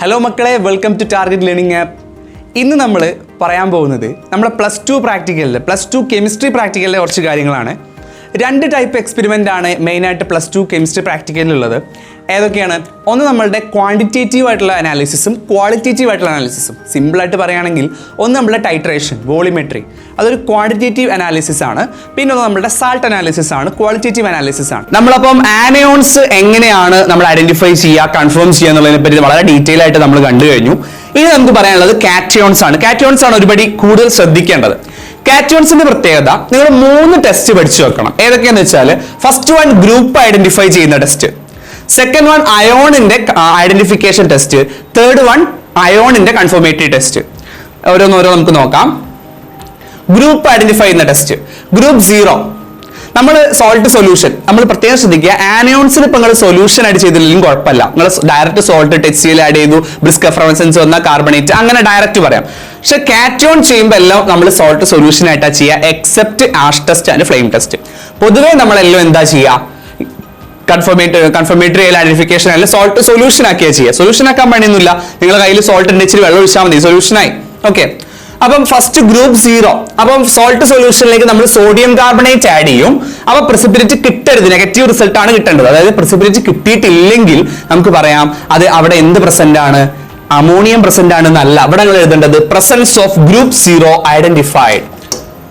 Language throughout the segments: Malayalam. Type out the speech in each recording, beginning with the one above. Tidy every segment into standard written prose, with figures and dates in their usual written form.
ഹലോ മക്കളെ, welcome to target learning app. ഇന്ന് നമ്മൾ പറയാൻ പോകുന്നത് നമ്മുടെ പ്ലസ് ടു കെമിസ്ട്രി പ്രാക്ടിക്കലിലെ കുറച്ച് കാര്യങ്ങളാണ്. രണ്ട് ടൈപ്പ് എക്സ്പെരിമെൻ്റ് ആണ് മെയിനായിട്ട് +2 കെമിസ്ട്രി പ്രാക്ടിക്കലിലുള്ളത്. ഏതൊക്കെയാണ്? ഒന്ന് നമ്മളുടെ ക്വാണ്ടിറ്റേറ്റീവ് ആയിട്ടുള്ള അനാലിസിസും ക്വാളിറ്റേറ്റീവ് ആയിട്ടുള്ള അനാലിസിസും. സിമ്പിളായിട്ട് പറയുകയാണെങ്കിൽ ഒന്ന് നമ്മുടെ ടൈട്രേഷൻ, വോളിമെട്രി, അതൊരു ക്വാണ്ടിറ്റേറ്റീവ് അനാലിസിസ് ആണ്. പിന്നെ ഒന്ന് നമ്മുടെ സാൾട്ട് അനാലിസിസ് ആണ്, ക്വാളിറ്റേറ്റീവ് അനാലിസിസ് ആണ്. നമ്മളപ്പം ആനയോൺസ് എങ്ങനെയാണ് നമ്മൾ ഐഡന്റിഫൈ ചെയ്യുക, കൺഫേം ചെയ്യുക എന്നുള്ളതിനെ പറ്റി വളരെ ഡീറ്റെയിൽ ആയിട്ട് നമ്മൾ കണ്ടു കഴിഞ്ഞു. ഇനി നമുക്ക് പറയാനുള്ളത് കാറ്റയോൺസ് ആണ്. കാറ്റയോൺസ് ആണ് ഒരുപടി കൂടുതൽ ശ്രദ്ധിക്കേണ്ടത്. കാറ്റയോൺസിന്റെ പ്രത്യേകത, നിങ്ങൾ 3 ടെസ്റ്റ് പഠിച്ചു വെക്കണം. ഏതൊക്കെയാന്ന് വെച്ചാൽ, ഫസ്റ്റ് വൺ ഗ്രൂപ്പ് ഐഡന്റിഫൈ ചെയ്യുന്ന ടെസ്റ്റ്, സെക്കൻഡ് വൺ അയോണിന്റെ ഐഡന്റിഫിക്കേഷൻ ടെസ്റ്റ്, തേർഡ് വൺ അയോണിന്റെ കൺഫർമേറ്ററി ടെസ്റ്റ്. ഓരോന്നോരോ നമുക്ക് നോക്കാം. ഗ്രൂപ്പ് ഐഡന്റിഫൈ ചെയ്യുന്ന ടെസ്റ്റ്, ഗ്രൂപ്പ് 0. നമ്മൾ സോൾട്ട് സൊല്യൂഷൻ നമ്മൾ പ്രത്യേകം ശ്രദ്ധിക്കുക. ആനയോൺസിന് ഇപ്പൊ നിങ്ങൾ സൊല്യൂഷൻ ആയിട്ട് ചെയ്തില്ലെങ്കിലും കുഴപ്പമില്ല. നിങ്ങൾ ഡയറക്റ്റ് സോൾട്ട് HCl ആഡ് ചെയ്തു, ബ്രിസ്ക് എഫറൻസൻസ് വന്ന കാർബണേറ്റ്, അങ്ങനെ ഡയറക്റ്റ് പറയാം. പക്ഷെ കാറ്റയോൺ ചെയ്യുമ്പോൾ എല്ലാം നമ്മൾ സോൾട്ട് സൊല്യൂഷൻ ആയിട്ടാണ് ചെയ്യുക, except ash test and flame test. പൊതുവേ നമ്മളെല്ലാം എന്താ ചെയ്യുക, കൺഫർമേറ്ററി ഐഡന്റിഫിക്കേഷൻ അല്ല സോൾട്ട് സൊല്യൂഷൻ ആക്കിയാ ചെയ്യുക. സൊല്യൂഷൻ ആക്കാൻ പണിയൊന്നുമില്ല. നിങ്ങളുടെ കയ്യിൽ സോൾട്ട് ഉണ്ട്, ഇച്ചിരി വെള്ളം ഒഴിച്ചാൽ മതി, സൊല്യൂഷനായി. ഓക്കെ, അപ്പം ഫസ്റ്റ് ഗ്രൂപ്പ് 0. അപ്പം സോൾട്ട് സൊല്യൂഷനിലേക്ക് നമ്മൾ സോഡിയം കാർബണേറ്റ് ആഡ് ചെയ്യും. അപ്പൊ പ്രിസിപ്പിറ്റേറ്റ് കിട്ടരുത്, നെഗറ്റീവ് റിസൾട്ട് ആണ് കിട്ടേണ്ടത്. അതായത് പ്രിസിപ്പിറ്റേറ്റ് കിട്ടിയിട്ടില്ലെങ്കിൽ നമുക്ക് പറയാം അത് അവിടെ എന്ത് പ്രസന്റ് ആണ്, അമോണിയം പ്രസന്റ് ആണ് എന്നല്ല. അവിടെ നിങ്ങൾ എഴുതേണ്ടത് presence of group 0 identified,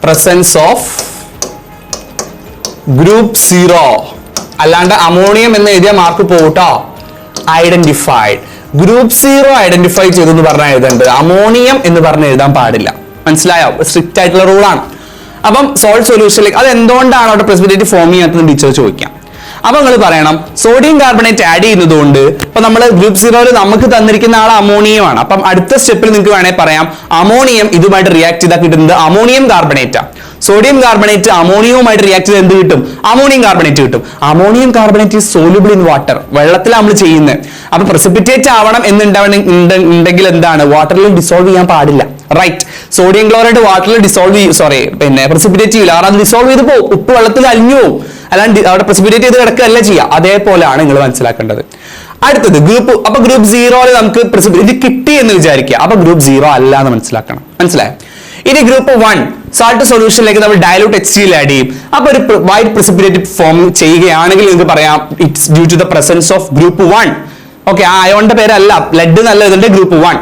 presence of group 0, അല്ലാണ്ട് അമോണിയം എന്ന് എഴുതിയ മാർക്ക് പോട്ടോ. ഐഡന്റിഫൈഡ്, ഗ്രൂപ്പ് 0 ഐഡന്റിഫൈ ചെയ്തു എന്ന് പറഞ്ഞാൽ എഴുതേണ്ടത്, അമോണിയം എന്ന് പറഞ്ഞ് എഴുതാൻ പാടില്ല. മനസ്സിലായോ? സ്ട്രിക്റ്റ് ആയിട്ടുള്ള റൂളാണ്. അപ്പം സോൾട്ട് സൊല്യൂഷനിലേക്ക് അത് എന്തുകൊണ്ടാണ് അവിടെ പ്രെസിപിറ്റേറ്റ് ഫോം ചെയ്യാത്തത് ടീച്ചർ ചോദിക്കാം. അപ്പൊ നിങ്ങൾ പറയണം സോഡിയം കാർബണേറ്റ് ആഡ് ചെയ്യുന്നതുകൊണ്ട്. ഇപ്പൊ നമ്മൾ ഗ്രൂപ്പ് 0 നമുക്ക് തന്നിരിക്കുന്ന ആൾ അമോണിയമാണ്. അപ്പം അടുത്ത സ്റ്റെപ്പിൽ നിങ്ങൾക്ക് വേണേൽ പറയാം അമോണിയം ഇതുമായിട്ട് റിയാക്ട് ചെയ്താൽ കിട്ടുന്നത് അമോണിയം കാർബണേറ്റാ. സോഡിയം കാർബണേറ്റ് അമോണിയവുമായിട്ട് റിയാക്ട് ചെയ്ത് എന്ത് കിട്ടും? അമോണിയം കാർബണേറ്റ് കിട്ടും. Ammonium carbonate is soluble in water, വെള്ളത്തിലാണ് നമ്മൾ ചെയ്യുന്നത്. അപ്പൊ പ്രെസിപ്പിറ്റേറ്റ് ആവണം എന്നുണ്ടെങ്കിൽ എന്താണ്, വാട്ടറിൽ ഡിസോൾവ് ചെയ്യാൻ പാടില്ല. റൈറ്റ്, സോഡിയം ക്ലോറൈഡ് വാട്ടറിൽ പ്രെസിപ്പിറ്റേറ്റ് ചെയ്യില്ല, കാരണം അത് ഡിസോൾവ് ചെയ്ത് പോകും, ഉപ്പ് വെള്ളത്തിൽ അലിഞ്ഞു പോകും. അല്ലാണ്ട് അവിടെ പ്രെസിപ്പിറ്റേറ്റ് ചെയ്ത് കിടക്കുകയല്ല ചെയ്യുക. അതേപോലെയാണ് നിങ്ങൾ മനസ്സിലാക്കേണ്ടത്. അടുത്തത് ഗ്രൂപ്പ്, അപ്പൊ ഗ്രൂപ്പ് 0 നമുക്ക് പ്രെസിപ്പിറ്റേറ്റ് കിട്ടി എന്ന് വിചാരിക്കുക. അപ്പൊ ഗ്രൂപ്പ് 0 അല്ല എന്ന് മനസ്സിലാക്കണം. മനസ്സിലായോ? ഇനി ഗ്രൂപ്പ് 1 സാൾട്ട് സൊല്യൂഷനിലേക്ക് നമ്മൾ ഡയലൂട്ട് HCl ആഡ് ചെയ്യും. അപ്പൊ ഒരു വൈറ്റ് പ്രെസിപ്പിറ്റേറ്റ് ഫോം ചെയ്യുകയാണെങ്കിൽ നിങ്ങൾക്ക് പറയാം it's due to the presence of group 1. Okay, ആ അയോണിന്റെ പേരല്ല, ലെഡ് എന്നല്ല ഇതിന്റെ, ഗ്രൂപ്പ് 1.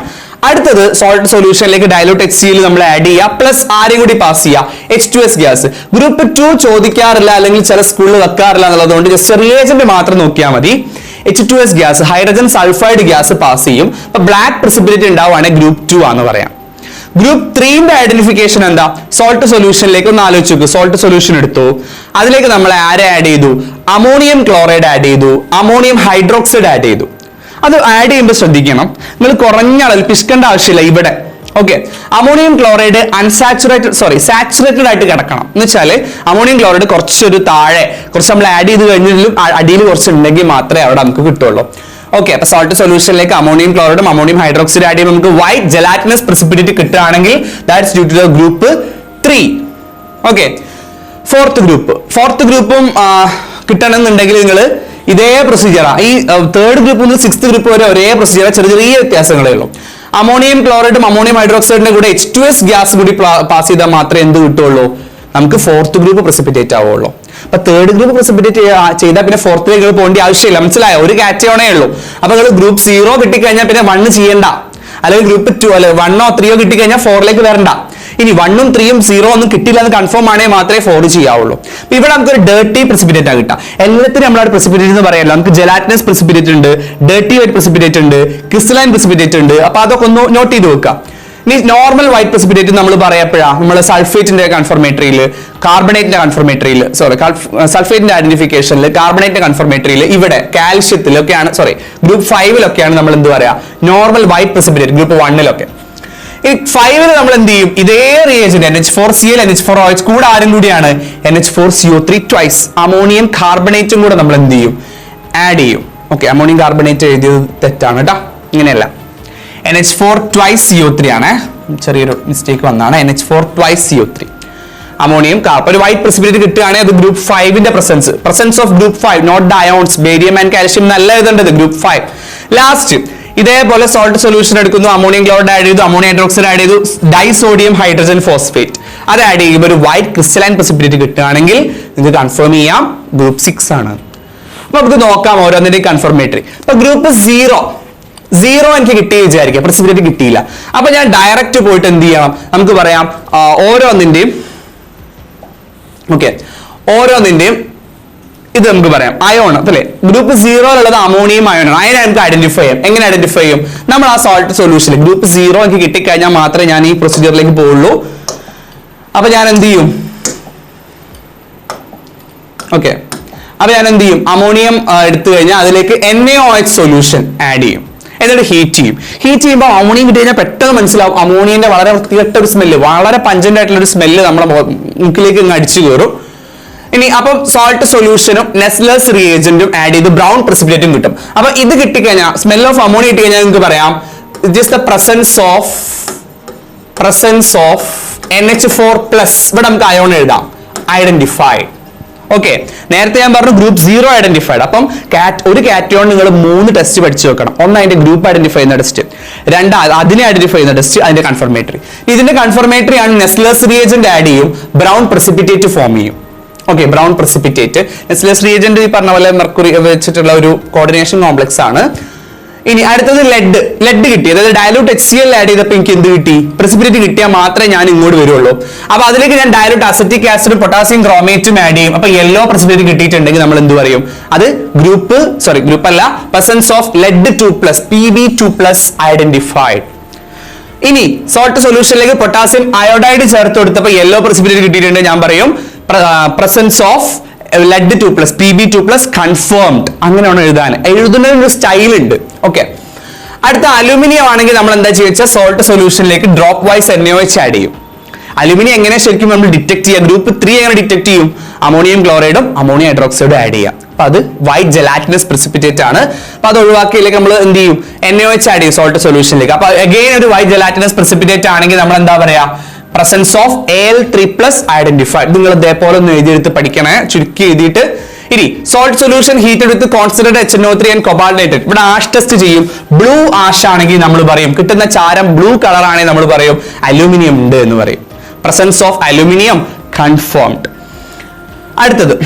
അടുത്തത് സോൾട്ട് സൊല്യൂഷനിലേക്ക് ഡയലൂട്ട് HCl നമ്മൾ ആഡ് ചെയ്യുക, പ്ലസ് ആരെയും കൂടി പാസ് ചെയ്യുക, H2S ഗ്യാസ്. ഗ്രൂപ്പ് 2 ചോദിക്കാറില്ല, അല്ലെങ്കിൽ ചില സ്കൂളിൽ വെക്കാറില്ല എന്നുള്ളതുകൊണ്ട് ജസ്റ്റ് റിയേജന്റ് മാത്രം നോക്കിയാൽ മതി. H2S gas, hydrogen sulphide gas pass ചെയ്യും. അപ്പൊ ബ്ലാക്ക് പ്രെസിപ്പിറ്റേറ്റ് ഉണ്ടാവുകയാണെങ്കിൽ ഗ്രൂപ്പ് 2 ആണെന്ന് പറയാം. ഗ്രൂപ്പ് 3ന്റെ ഐഡന്റിഫിക്കേഷൻ എന്താ? സോൾട്ട് സൊല്യൂഷനിലേക്ക് ഒന്ന് ആലോചിച്ച് നോക്ക്. സോൾട്ട് സൊല്യൂഷൻ എടുത്തു, അതിലേക്ക് നമ്മൾ ആരെ ആഡ് ചെയ്തു? അമോണിയം ക്ലോറൈഡ് ആഡ് ചെയ്തു, അമോണിയം ഹൈഡ്രോക്സൈഡ് ആഡ് ചെയ്തു. അത് ആഡ് ചെയ്യുമ്പോൾ ശ്രദ്ധിക്കണം, നിങ്ങൾ കുറഞ്ഞ അളവിൽ പിശുക്കേണ്ട ആവശ്യമില്ല ഇവിടെ. ഓക്കെ, അമോണിയം ക്ലോറൈഡ് സാച്ചുറേറ്റഡ് ആയിട്ട് കിടക്കണം. എന്ന് വെച്ചാൽ അമോണിയം ക്ലോറൈഡ് കുറച്ചൊരു താഴെ, കുറച്ച് നമ്മൾ ആഡ് ചെയ്ത് കഴിഞ്ഞാലും അടിയിൽ കുറച്ച് ഉണ്ടെങ്കിൽ മാത്രമേ അവിടെ നമുക്ക് കിട്ടുള്ളൂ. ഓക്കെ, അപ്പൊ സോൾട്ട് സൊല്യൂഷനിലേക്ക് അമോണിയം ക്ലോറൈഡും അമോണിയം ഹൈഡ്രോക്സൈഡ് ആഡ് ചെയ്യുമ്പോൾ നമുക്ക് വൈറ്റ് ജെലാറ്റിനസ് പ്രെസിപ്പിറ്റേറ്റ് കിട്ടുകയാണെങ്കിൽ that's due to the group 3. Okay, fourth ഗ്രൂപ്പും കിട്ടണമെന്നുണ്ടെങ്കിൽ നിങ്ങൾ ഇതേ പ്രൊസീജിയറാണ്. ഈ തേർഡ് ഗ്രൂപ്പ് മുതൽ 6th ഗ്രൂപ്പ് വരെ ഒരേ പ്രൊസീജിയർ, ചെറിയ വ്യത്യാസങ്ങളേ ഉള്ളൂ. അമോണിയം ക്ലോറൈഡും അമോണിയം ഹൈഡ്രോക്സൈഡിന്റെ കൂടെ H2S ഗ്യാസ് കൂടി പാസ് ചെയ്താൽ മാത്രമേ എന്ത് കിട്ടുള്ളൂ, നമുക്ക് ഫോർത്ത് ഗ്രൂപ്പ് പ്രെസിപ്പിറ്റേറ്റ് ആവുള്ളൂ. അപ്പൊ തേർഡ് ഗ്രൂപ്പ് പ്രെസിപ്പിറ്റേറ്റ് ചെയ്താൽ പിന്നെ ഫോർത്തിലേക്ക് പോകേണ്ട ആവശ്യമില്ല. മനസ്സിലായോ? ഒരു കാറ്റയോണേ ഉള്ളൂ. അപ്പൊ നിങ്ങൾ ഗ്രൂപ്പ് 0 കിട്ടിക്കഴിഞ്ഞാൽ പിന്നെ 1 ചെയ്യണ്ട, അല്ലെങ്കിൽ ഗ്രൂപ്പ് 2 അല്ലെ 1 or 3 കിട്ടിക്കഴിഞ്ഞാൽ 4ലേക്ക് വരണ്ട. ഇനി 1ഉം 3ഉം 0 ഒന്നും കിട്ടില്ല എന്ന് കൺഫേം ആണെങ്കിൽ മാത്രമേ 4 ചെയ്യാവുള്ളൂ. ഇവിടെ നമുക്ക് ഒരു ഡേർട്ടി പ്രെസിപ്പിറ്റേറ്റ് കിട്ടാം. എല്ലാത്തിനും നമ്മളവിടെ പ്രെസിപ്പിറ്റേറ്റ് എന്ന് പറയാമല്ലോ. നമുക്ക് ജെലാറ്റിനസ് പ്രെസിപ്പിറ്റേറ്റ് ഉണ്ട്, ഡേർട്ടി വൈറ്റ് പ്രെസിപ്പിറ്റേറ്റ് ഉണ്ട്, ക്രിസ്റ്റലൈൻ പ്രെസിപ്പിറ്റേറ്റ് ഉണ്ട്. അപ്പൊ അതൊക്കെ ഒന്ന് നോട്ട് ചെയ്ത് വെക്കുക. ഇനി നോർമൽ വൈറ്റ് പ്രെസിപ്പിറ്റേറ്റ് നമ്മൾ പറയപ്പോഴാണ് നമ്മൾ സൾഫേറ്റിന്റെ കൺഫർമേറ്ററിയിൽ, കാർബണേറ്റിന്റെ കൺഫർമേറ്ററിയിൽ, സൾഫേറ്റിന്റെ ഐഡന്റിഫിക്കേഷനിൽ, കാർബണേറ്റിന്റെ കൺഫർമേറ്ററിയിൽ, ഇവിടെ കാൽഷ്യത്തിലൊക്കെയാണ്, ഗ്രൂപ്പ് 5ലൊക്കെയാണ് നമ്മൾ എന്ത് പറയാ, നോർമൽ വൈറ്റ് പ്രെസിപ്പിറ്റേറ്റ്. ഗ്രൂപ്പ് 1ലൊക്കെ ഈ 5ൽ നമ്മൾ എന്ത് ചെയ്യും? ഇതേ റിയേജന്റ് NH4Cl NH4OH കൂടെ ആരും കൂടിയാണ് NH4CO3 ട്വൈസ് അമോണിയം കാർബണേറ്റും കൂടെ നമ്മൾ എന്ത് ചെയ്യും? ആഡ് ചെയ്യും. ഓക്കെ, അമോണിയം കാർബണേറ്റ് എഴുതിയത് തെറ്റാണ് കേട്ടോ, ഇങ്ങനെയല്ല. NH4 ട്വൈസ് CO3 ആണ്, ചെറിയൊരു മിസ്റ്റേക്ക് വന്നാണ്. NH4 ട്വൈസ് CO3 അമോണിയം ഒരു വൈറ്റ് പ്രെസിപ്പിറ്റേറ്റ് കിട്ടുകയാണെങ്കിൽ അത് ഗ്രൂപ്പ് 5ന്റെ presence of group 5, not the ions, barium and calcium എന്നല്ല എഴുതേണ്ടത്, ഗ്രൂപ്പ് 5. ലാസ്റ്റ് ഇതേപോലെ സോൾട്ട് സൊല്യൂഷൻ എടുക്കുന്നു, അമോണിയം ക്ലോറൈഡ് ആഡ് ചെയ്തു, അമോണിയം ഹൈഡ്രോക്സൈഡ് ആഡ് ചെയ്തു, ഡൈസോഡിയം ഹൈഡ്രജൻ ഫോസ്ഫേറ്റ് അത് ആഡ് ചെയ്യുമ്പോൾ ഒരു വൈറ്റ് ക്രിസ്റ്റലൈൻ പ്രസിപ്പിറ്റേറ്റ് കിട്ടുകയാണെങ്കിൽ നിങ്ങൾക്ക് കൺഫേം ചെയ്യാം ഗ്രൂപ്പ് 6 ആണ്. അപ്പൊ നമുക്ക് നോക്കാം ഓരോന്നിന്റെയും കൺഫർമേറ്ററി. ഇപ്പൊ ഗ്രൂപ്പ് 0 എനിക്ക് കിട്ടിയ വിചാരിക്കാം, പ്രസിപ്പിറ്റേറ്റ് കിട്ടിയില്ല. അപ്പൊ ഞാൻ ഡയറക്റ്റ് പോയിട്ട് എന്ത് ചെയ്യണം, നമുക്ക് പറയാം ഓരോന്നിന്റെയും ഇത് നമുക്ക് പറയാം അയോൺ അല്ലേ. ഗ്രൂപ്പ് 0 അമോണിയം അയോണാണ്. അതിനെ നമുക്ക് ഐഡന്റിഫൈ ചെയ്യാം. എങ്ങനെ ഐഡന്റിഫൈ ചെയ്യും? നമ്മൾ ആ സോൾട്ട് സൊല്യൂഷനിൽ ഗ്രൂപ്പ് 0 എനിക്ക് കിട്ടിക്കഴിഞ്ഞാൽ മാത്രമേ ഞാൻ ഈ പ്രൊസീജിയറിലേക്ക് പോവുള്ളൂ. അപ്പൊ ഞാൻ എന്ത് ചെയ്യും? അമോണിയം എടുത്തു കഴിഞ്ഞാൽ അതിലേക്ക് NaOH സൊല്യൂഷൻ ആഡ് ചെയ്യും, എന്നിട്ട് ഹീറ്റ് ചെയ്യും. ഹീറ്റ് ചെയ്യുമ്പോൾ അമോണിയം കിട്ടി കഴിഞ്ഞാൽ പെട്ടെന്ന് മനസ്സിലാവും അമോണിയന്റെ വളരെ വൃത്തികെട്ട ഒരു സ്മെല്ല്, വളരെ പഞ്ചന്റ് ആയിട്ടുള്ള ഒരു സ്മെല്ല് നമ്മുടെ മൂക്കിലേക്ക് ഇങ്ങ് അടിച്ചു കയറും. ഇനി അപ്പം സോൾട്ട് സൊല്യൂഷനും നെസ്ലേഴ്സ് റിയേജന്റും ആഡ് ചെയ്ത് ബ്രൗൺ പ്രസിപ്പിറ്റേറ്റും കിട്ടും. അപ്പൊ ഇത് കിട്ടിക്കഴിഞ്ഞാൽ സ്മെൽ ഓഫ് അമോണിയ കിട്ടി കഴിഞ്ഞാൽ നിങ്ങൾക്ക് പറയാം it is the presence of NH4+. ഇവിടെ നമുക്ക് അയോൺ എഴുതാം, ഐഡന്റിഫൈഡ്. ഓക്കെ, നേരത്തെ ഞാൻ പറഞ്ഞു ഗ്രൂപ്പ് 0 ഐഡന്റിഫൈഡ്. അപ്പം ഒരു കാറ്റയോൺ നിങ്ങൾ 3 ടെസ്റ്റ് പഠിച്ചു വെക്കണം. ഒന്ന് അതിന്റെ ഗ്രൂപ്പ് ഐഡന്റിഫൈ ചെയ്യുന്ന ടെസ്റ്റ്, രണ്ട് അതിനെ ഐഡന്റിഫൈ ചെയ്യുന്ന ടെസ്റ്റ്, അതിന്റെ കൺഫർമേറ്ററി. ഇതിന്റെ കൺഫർമേറ്ററി ആണ് നെസ്ലേഴ്സ് റിയേജന്റ് ആഡ് ചെയ്യും, ബ്രൗൺ പ്രസിപ്പിറ്റേറ്റ് ഫോം ചെയ്യും. ഓക്കെ, ബ്രൗൺ പ്രസിപ്പിറ്റേറ്റ് നെസ്ലേഴ്സ് റിയേജന്റ് ഈ പറഞ്ഞ പോലെ മെർക്കുറി വെച്ചിട്ടുള്ള ഒരു കോർഡിനേഷൻ കോംപ്ലക്സ് ആണ്. ഇനി അടുത്തത് ലെഡ് കിട്ടി, അതായത് ഡയലൂട്ട് HCl ആഡ് ചെയ്തപ്പോൾ എനിക്ക് എന്ത് കിട്ടി? പ്രസിപ്പിറ്റേറ്റ് കിട്ടിയാൽ മാത്രമേ ഞാൻ ഇങ്ങോട്ട് വരുള്ളൂ. അപ്പൊ അതിലേക്ക് ഞാൻ ഡയലൂട്ട് അസറ്റിക് ആസിഡും പൊട്ടാസ്യം ക്രോമേറ്റും ആഡ് ചെയ്യും. അപ്പൊ യെല്ലോ പ്രസിപ്പിറ്റേറ്റ് കിട്ടിയിട്ടുണ്ടെങ്കിൽ നമ്മൾ എന്ത് പറയും? അത് ഗ്രൂപ്പ് അല്ല, presence of lead 2+, Pb2+ identified. ഇനി സോൾട്ട് സൊല്യൂഷനിലേക്ക് പൊട്ടാസ്യം അയോഡൈഡ് ചേർത്ത് കൊടുത്തപ്പോൾ യെല്ലോ പ്രസിപ്പിറ്റേറ്റ് കിട്ടിയിട്ടുണ്ട്, ഞാൻ പറയും presence of lead 2+, Pb2+ confirmed. അങ്ങനെയാണ് എഴുതുന്ന ഒരു സ്റ്റൈൽ ഉണ്ട്. ഓക്കെ, അടുത്ത അലൂമിനിയം ആണെങ്കിൽ നമ്മൾ എന്താ ചെയ്യുക? സോൾട്ട് സൊല്യൂഷനിലേക്ക് ഡ്രോപ്പ് വൈസ് NaOH ആഡ് ചെയ്യും. അലൂമിനിയം എങ്ങനെ ശരിക്കും നമ്മൾ ഡിറ്റക്ട് ചെയ്യുക? ഗ്രൂപ്പ് 3 എങ്ങനെ ഡിറ്റക്ട് ചെയ്യും? അമോണിയം ക്ലോറൈഡും അമോണിയം ഹൈഡ്രോക്സൈഡും ആഡ് ചെയ്യാം. അപ്പൊ അത് വൈറ്റ് ജെലാറ്റിനസ് പ്രസിപ്പിറ്റേറ്റ് ആണ്. അപ്പൊ അത് ഒഴിവാക്കിയിലേക്ക് നമ്മൾ എന്ത് ചെയ്യും? NaOH ആഡ് ചെയ്യും സോൾട്ട് സൊല്യൂഷനിലേക്ക്. അപ്പൊ അഗെയിൻ ഒരു വൈറ്റ് ജെലാറ്റിനസ് പ്രസിപ്പിറ്റേറ്റ് ആണെങ്കിൽ നമ്മൾ എന്താ പറയാ? Presence of Al3+ identified. നിങ്ങൾ ഇതേപോലെ ഒന്ന് എഴുതിയെടുത്ത് പഠിക്കണേ, ചുരുക്കി എഴുതിയിട്ട്. ഇനി salt solution heated with concentrated HNO3 and കൊബാൾട്ടേറ്റഡ്. ഇവിടെ ആഷ് ടെസ്റ്റ് ചെയ്യും. ബ്ലൂ ആഷ് ആണെങ്കിൽ നമ്മൾ പറയും, കിട്ടുന്ന ചാരം ബ്ലൂ കളർ ആണെങ്കിൽ നമ്മൾ പറയും അലൂമിനിയം ഉണ്ട് എന്ന് പറയും. Presence of aluminium confirmed. അടുത്തത്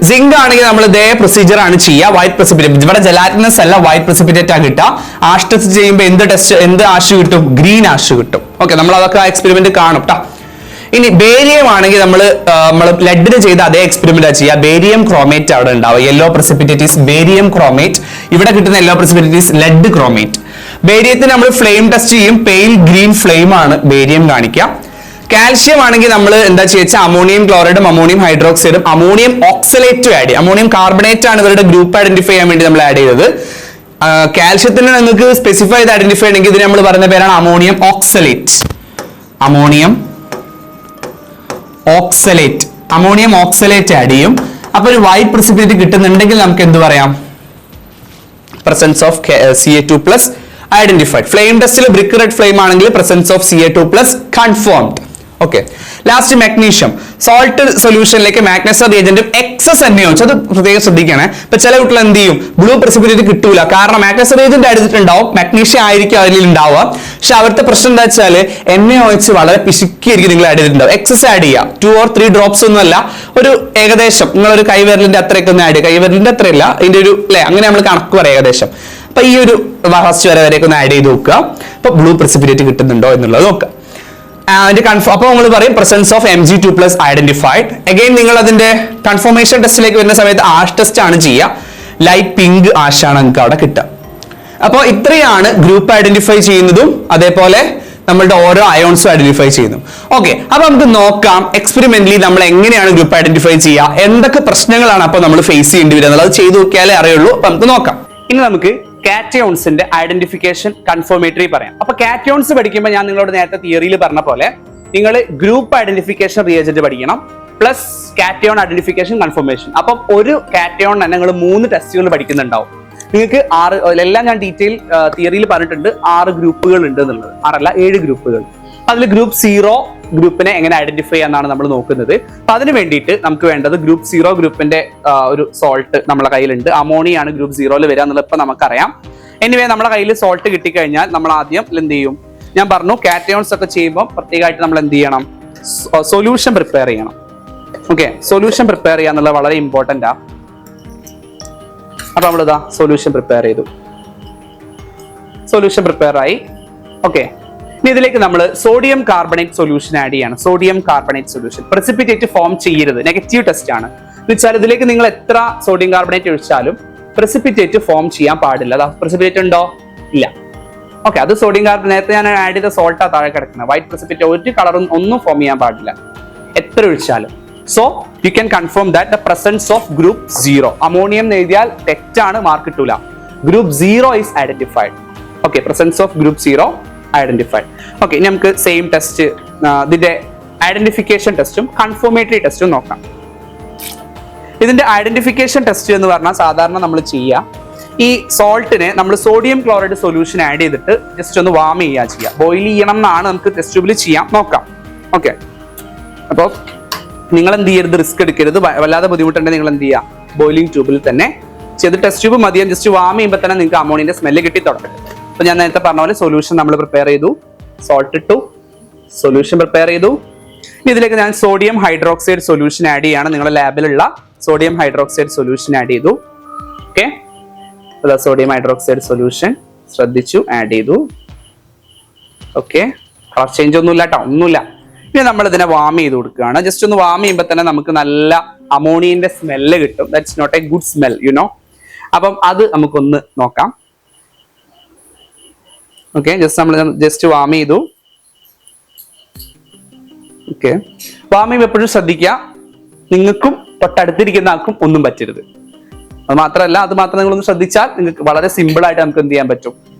സിങ്ക് ആണെങ്കിൽ നമ്മൾ ഇതേ പ്രൊസീജിയർ ആണ് ചെയ്യുക. വൈറ്റ് പ്രസിപ്പിറ്റേറ്റ്, ഇവിടെ ജെലാറ്റിനസ് അല്ല, വൈറ്റ് പ്രസിപ്പിറ്റേറ്റ് ആ കിട്ടുക. ആഷ് ടെസ്റ്റ് ചെയ്യുമ്പോൾ എന്ത് ആഷ് കിട്ടും? ഗ്രീൻ ആഷ് കിട്ടും. ഓക്കെ, നമ്മൾ അതൊക്കെ എക്സ്പെരിമെന്റ് കാണും ട്ടോ. ഇനി ബേരിയം ആണെങ്കിൽ നമ്മൾ ലെഡിന് ചെയ്ത അതേ എക്സ്പെരിമെന്റ് ചെയ്യുക. ബേരിയം ക്രോമേറ്റ് അവിടെ ഉണ്ടാവും. Yellow precipitate is barium chromate. ഇവിടെ കിട്ടുന്ന yellow precipitate is lead chromate. ബേരിയത്തിന് നമ്മൾ ഫ്ലെയിം ടെസ്റ്റ് ചെയ്യും. പെയിൽ ഗ്രീൻ ഫ്ലെയിം ആണ് ബേരിയം കാണിക്കുക. കാൽഷ്യം ആണെങ്കിൽ നമ്മൾ എന്താ ചെയ്യുക? അമോണിയം ക്ലോറൈഡും അമോണിയം ഹൈഡ്രോക്സൈഡും അമോണിയം ഓക്സലേറ്റും ആഡ് ചെയ്യും. അമോണിയം കാർബണേറ്റ് ആണ് ഇവരുടെ ഗ്രൂപ്പ് ഐഡന്റിഫൈ ചെയ്യാൻ വേണ്ടി നമ്മൾ ആഡ് ചെയ്തത്. കാൽഷ്യത്തിന് നിങ്ങൾക്ക് സ്പെസിഫൈ ചെയ്ത് ഐഡന്റിഫൈ ചെയ്യണമെങ്കിൽ ഇതിന് നമ്മൾ പറയുന്ന പേരാണ് ammonium oxalate. Ammonium oxalate add ചെയ്യും. അപ്പൊ ഒരു വൈറ്റ് പ്രസിപ്പിറ്റേറ്റ് കിട്ടുന്നുണ്ടെങ്കിൽ നമുക്ക് എന്ത് പറയാം? Presence of Ca2+ identified. Flame ടെസ്റ്റിൽ ബ്രിക്ക് റെഡ് ഫ്ലെയിം ആണെങ്കിൽ presence of Ca2+ confirmed. Okay, last magnesium. Salt സൊല്യൂഷനിലേക്ക് മാഗ്നീഷ്യം റിയേജന്റും എക്സസ് NaOH, അത് പ്രത്യേകം ശ്രദ്ധിക്കണേ. ഇപ്പൊ ചില കുട്ടികൾ എന്ത് ചെയ്യും? ബ്ലൂ പ്രസിപ്പിറ്റേറ്റ് കിട്ടൂല, കാരണം മാഗ്നീഷ്യം റിയേജന്റ് എടുത്തിട്ടുണ്ടാവും, മാഗ്നീഷ്യം ആയിരിക്കും അതിൽ ഉണ്ടാവുക. പക്ഷെ അവിടുത്തെ പ്രശ്നം എന്താ വെച്ചാൽ NaOH വളരെ പിശുക്കിയായിരിക്കും നിങ്ങൾ ആഡ് ചെയ്തിട്ടുണ്ടാവും. എക്സസ് ആഡ് ചെയ്യുക, 2 or 3 ഡ്രോപ്സ് ഒന്നും അല്ല, ഒരു ഏകദേശം നിങ്ങളൊരു കൈവിരലിന്റെ അത്രയൊക്കെ ഒന്ന് ആഡ് ചെയ്യുക. കൈവിരലിന്റെ അത്രയല്ല, ഇതിന്റെ ഒരു അങ്ങനെ നമ്മൾ കണക്ക് പറയാം ഏകദേശം. അപ്പൊ ഈ ഒരു ഫസ്റ്റ് വരെയൊക്കെ ഒന്ന് ആഡ് ചെയ്ത് നോക്കുക. അപ്പൊ ബ്ലൂ പ്രസിപ്പിറ്റേറ്റ് കിട്ടുന്നുണ്ടോ എന്നുള്ളത് നോക്കുക. അപ്പൊ നമ്മൾ പറയും presence of Mg2+ identified. Again നിങ്ങൾ അതിന്റെ കൺഫർമേഷൻ ടെസ്റ്റിലേക്ക് വരുന്ന സമയത്ത് ആഷ് ടെസ്റ്റ് ആണ് ചെയ്യുക. ലൈറ്റ് പിങ്ക് ആഷാണ് നിങ്ങൾക്ക് അവിടെ കിട്ടുക. അപ്പോൾ ഇത്രയാണ് ഗ്രൂപ്പ് ഐഡന്റിഫൈ ചെയ്യുന്നതും അതേപോലെ നമ്മളുടെ ഓരോ അയോൺസും ഐഡന്റിഫൈ ചെയ്യുന്നു. ഓക്കെ, അപ്പൊ നമുക്ക് നോക്കാം എക്സ്പെരിമെന്റലി നമ്മൾ എങ്ങനെയാണ് ഗ്രൂപ്പ് ഐഡന്റിഫൈ ചെയ്യുക, എന്തൊക്കെ പ്രശ്നങ്ങളാണ് അപ്പൊ നമ്മൾ ഫേസ് ചെയ്യേണ്ടി വരിക എന്നുള്ളത് ചെയ്ത് നോക്കിയാലേ അറിയുള്ളൂ. അപ്പൊ നമുക്ക് നോക്കാം. ഇനി നമുക്ക് കാറ്റയോൺസിന്റെ ഐഡന്റിഫിക്കേഷൻ കൺഫർമേറ്ററി പറയാം. അപ്പൊ കാറ്റയോൺസ് പഠിക്കുമ്പോൾ ഞാൻ നിങ്ങളോട് നേരത്തെ തിയറിയിൽ പറഞ്ഞ പോലെ നിങ്ങൾ ഗ്രൂപ്പ് ഐഡന്റിഫിക്കേഷൻ റിയേജന്റ് പഠിക്കണം, പ്ലസ് കാറ്റയോൺ ഐഡന്റിഫിക്കേഷൻ കൺഫർമേഷൻ. അപ്പം ഒരു കാറ്റയോൺ തന്നെ നിങ്ങൾ 3 ടെസ്റ്റുകൾ പഠിക്കുന്നുണ്ടാവും. നിങ്ങൾക്ക് 6 എല്ലാം ഞാൻ ഡീറ്റെയിൽ തിയറിയിൽ പറഞ്ഞിട്ടുണ്ട്. 6 ഗ്രൂപ്പുകൾ ഉണ്ട് എന്നുള്ളത്, 6 അല്ല 7 ഗ്രൂപ്പുകൾ. അതിൽ ഗ്രൂപ്പ് 0 ഗ്രൂപ്പിനെ എങ്ങനെ ഐഡന്റിഫൈ ചെയ്യാന്നാണ് നമ്മൾ നോക്കുന്നത്. അപ്പൊ അതിന് വേണ്ടിയിട്ട് നമുക്ക് വേണ്ടത് ഗ്രൂപ്പ് 0 ഗ്രൂപ്പിന്റെ ഒരു സോൾട്ട് നമ്മളെ കയ്യിലുണ്ട്. അമോണിയാണ് ഗ്രൂപ്പ് 0 വരിക എന്നുള്ളത് ഇപ്പൊ നമുക്കറിയാം. എനിവേ നമ്മുടെ കയ്യിൽ സോൾട്ട് കിട്ടിക്കഴിഞ്ഞാൽ നമ്മൾ ആദ്യം എന്ത് ചെയ്യും? ഞാൻ പറഞ്ഞു കാറ്റയോൺസ് ഒക്കെ ചെയ്യുമ്പോൾ പ്രത്യേകമായിട്ട് നമ്മൾ എന്ത് ചെയ്യണം? സൊല്യൂഷൻ പ്രിപ്പയർ ചെയ്യണം. ഓക്കെ, സൊല്യൂഷൻ പ്രിപ്പയർ ചെയ്യുക എന്നുള്ളത് വളരെ ഇമ്പോർട്ടൻ്റ് ആ. അപ്പൊ നമ്മളിതാ സൊല്യൂഷൻ പ്രിപ്പയർ ചെയ്തു. സൊല്യൂഷൻ പ്രിപ്പയർ ആയി. ഓക്കെ, ഇനി ഇതിലേക്ക് നമ്മൾ സോഡിയം കാർബണേറ്റ് സൊല്യൂഷൻ ആഡ് ചെയ്യാണ്. Sodium carbonate solution precipitate form ചെയ്യരുത്, നെഗറ്റീവ് ടെസ്റ്റ് ആണ്. എന്ന് വെച്ചാൽ ഇതിലേക്ക് നിങ്ങൾ എത്ര സോഡിയം കാർബണേറ്റ് ഒഴിച്ചാലും പ്രസിപ്പിറ്റേറ്റ് ഫോം ചെയ്യാൻ പാടില്ല. അതാ പ്രസിപ്പിറ്റേറ്റ് ഉണ്ടോ? ഇല്ല. ഓക്കെ, അത് സോഡിയം കാർബണേറ്റ് നേരത്തെ ഞാൻ ആഡ് ചെയ്ത സോൾട്ടാ താഴെ കിടക്കുന്നത്. വൈറ്റ് പ്രസിപ്പിറ്റേറ്റ് ഒരു കളറും ഒന്നും ഫോം ചെയ്യാൻ പാടില്ല എത്ര ഒഴിച്ചാലും. So you can confirm that the presence of group 0. Ammonium എഴുതിയാൽ തെറ്റാണ്, മാർക്ക് കിട്ടൂല. Group 0 is identified. Okay, presence of group 0 identified. Okay, ഇനി നമുക്ക് സെയിം ടെസ്റ്റ്, ഇതിന്റെ ഐഡന്റിഫിക്കേഷൻ ടെസ്റ്റും കൺഫർമേറ്ററി ടെസ്റ്റും നോക്കാം. ഇതിന്റെ ഐഡന്റിഫിക്കേഷൻ ടെസ്റ്റ് എന്ന് പറഞ്ഞാൽ സാധാരണ നമ്മൾ ചെയ്യുക, ഈ സോൾട്ടിനെ നമ്മൾ സോഡിയം ക്ലോറൈഡ് സൊല്യൂഷൻ ആഡ് ചെയ്തിട്ട് ജസ്റ്റ് ഒന്ന് വാം ചെയ്യുക. ബോയിൽ ചെയ്യണം എന്നാണ്, നമുക്ക് ടെസ്റ്റ് ട്യൂബിൽ ചെയ്യാം, നോക്കാം. ഓക്കെ, അപ്പോൾ നിങ്ങൾ എന്ത് ചെയ്യരുത്? റിസ്ക് എടുക്കരുത്. വല്ലാതെ ബുദ്ധിമുട്ടുണ്ടെങ്കിൽ നിങ്ങൾ എന്ത് ചെയ്യുക? ബോയിലിംഗ് ട്യൂബിൽ തന്നെ ചെയ്ത് ടെസ്റ്റ് ട്യൂബ് മതിയാൻ ജസ്റ്റ് വാം ചെയ്യുമ്പോൾ തന്നെ നിങ്ങൾക്ക് അമോണിയന്റെ സ്മെല്ല് കിട്ടി തുടങ്ങും. അപ്പൊ ഞാൻ നേരത്തെ പറഞ്ഞ പോലെ സൊല്യൂഷൻ നമ്മൾ പ്രിപ്പയർ ചെയ്തു, സോൾട്ട് ഇട്ടു, സൊല്യൂഷൻ പ്രിപ്പയർ ചെയ്തു. ഇതിലേക്ക് ഞാൻ സോഡിയം ഹൈഡ്രോക്സൈഡ് സൊല്യൂഷൻ ആഡ് ചെയ്യാണ്. നിങ്ങളുടെ ലാബിലുള്ള സോഡിയം ഹൈഡ്രോക്സൈഡ് സൊല്യൂഷൻ ആഡ് ചെയ്തു. ഓക്കെ, സോഡിയം ഹൈഡ്രോക്സൈഡ് സൊല്യൂഷൻ ശ്രദ്ധിച്ചു ആഡ് ചെയ്തു. ഓക്കെ, കളർ ചേഞ്ച് ഒന്നുമില്ല കേട്ടോ, ഒന്നുമില്ല. ഇനി നമ്മൾ ഇതിനെ വാം ചെയ്ത് കൊടുക്കുകയാണ്. ജസ്റ്റ് ഒന്ന് വാം ചെയ്യുമ്പോൾ തന്നെ നമുക്ക് നല്ല അമോണിയന്റെ സ്മെല്ല് കിട്ടും. That's not a good smell, you know. അപ്പം അത് നമുക്കൊന്ന് നോക്കാം. ഓക്കെ, നമ്മൾ ജസ്റ്റ് വാം ചെയ്തു. ഓക്കെ, വാം ചെയ്യുമ്പോൾ എപ്പോഴും ശ്രദ്ധിക്കുക, നിങ്ങൾക്കും തൊട്ടടുത്തിരിക്കുന്ന ആൾക്കും ഒന്നും പറ്റരുത്. അത് മാത്രമല്ല, അത് മാത്രം നിങ്ങളൊന്ന് ശ്രദ്ധിച്ചാൽ നിങ്ങൾക്ക് വളരെ സിമ്പിൾ ആയിട്ട് നമുക്ക് എന്ത് ചെയ്യാൻ പറ്റും?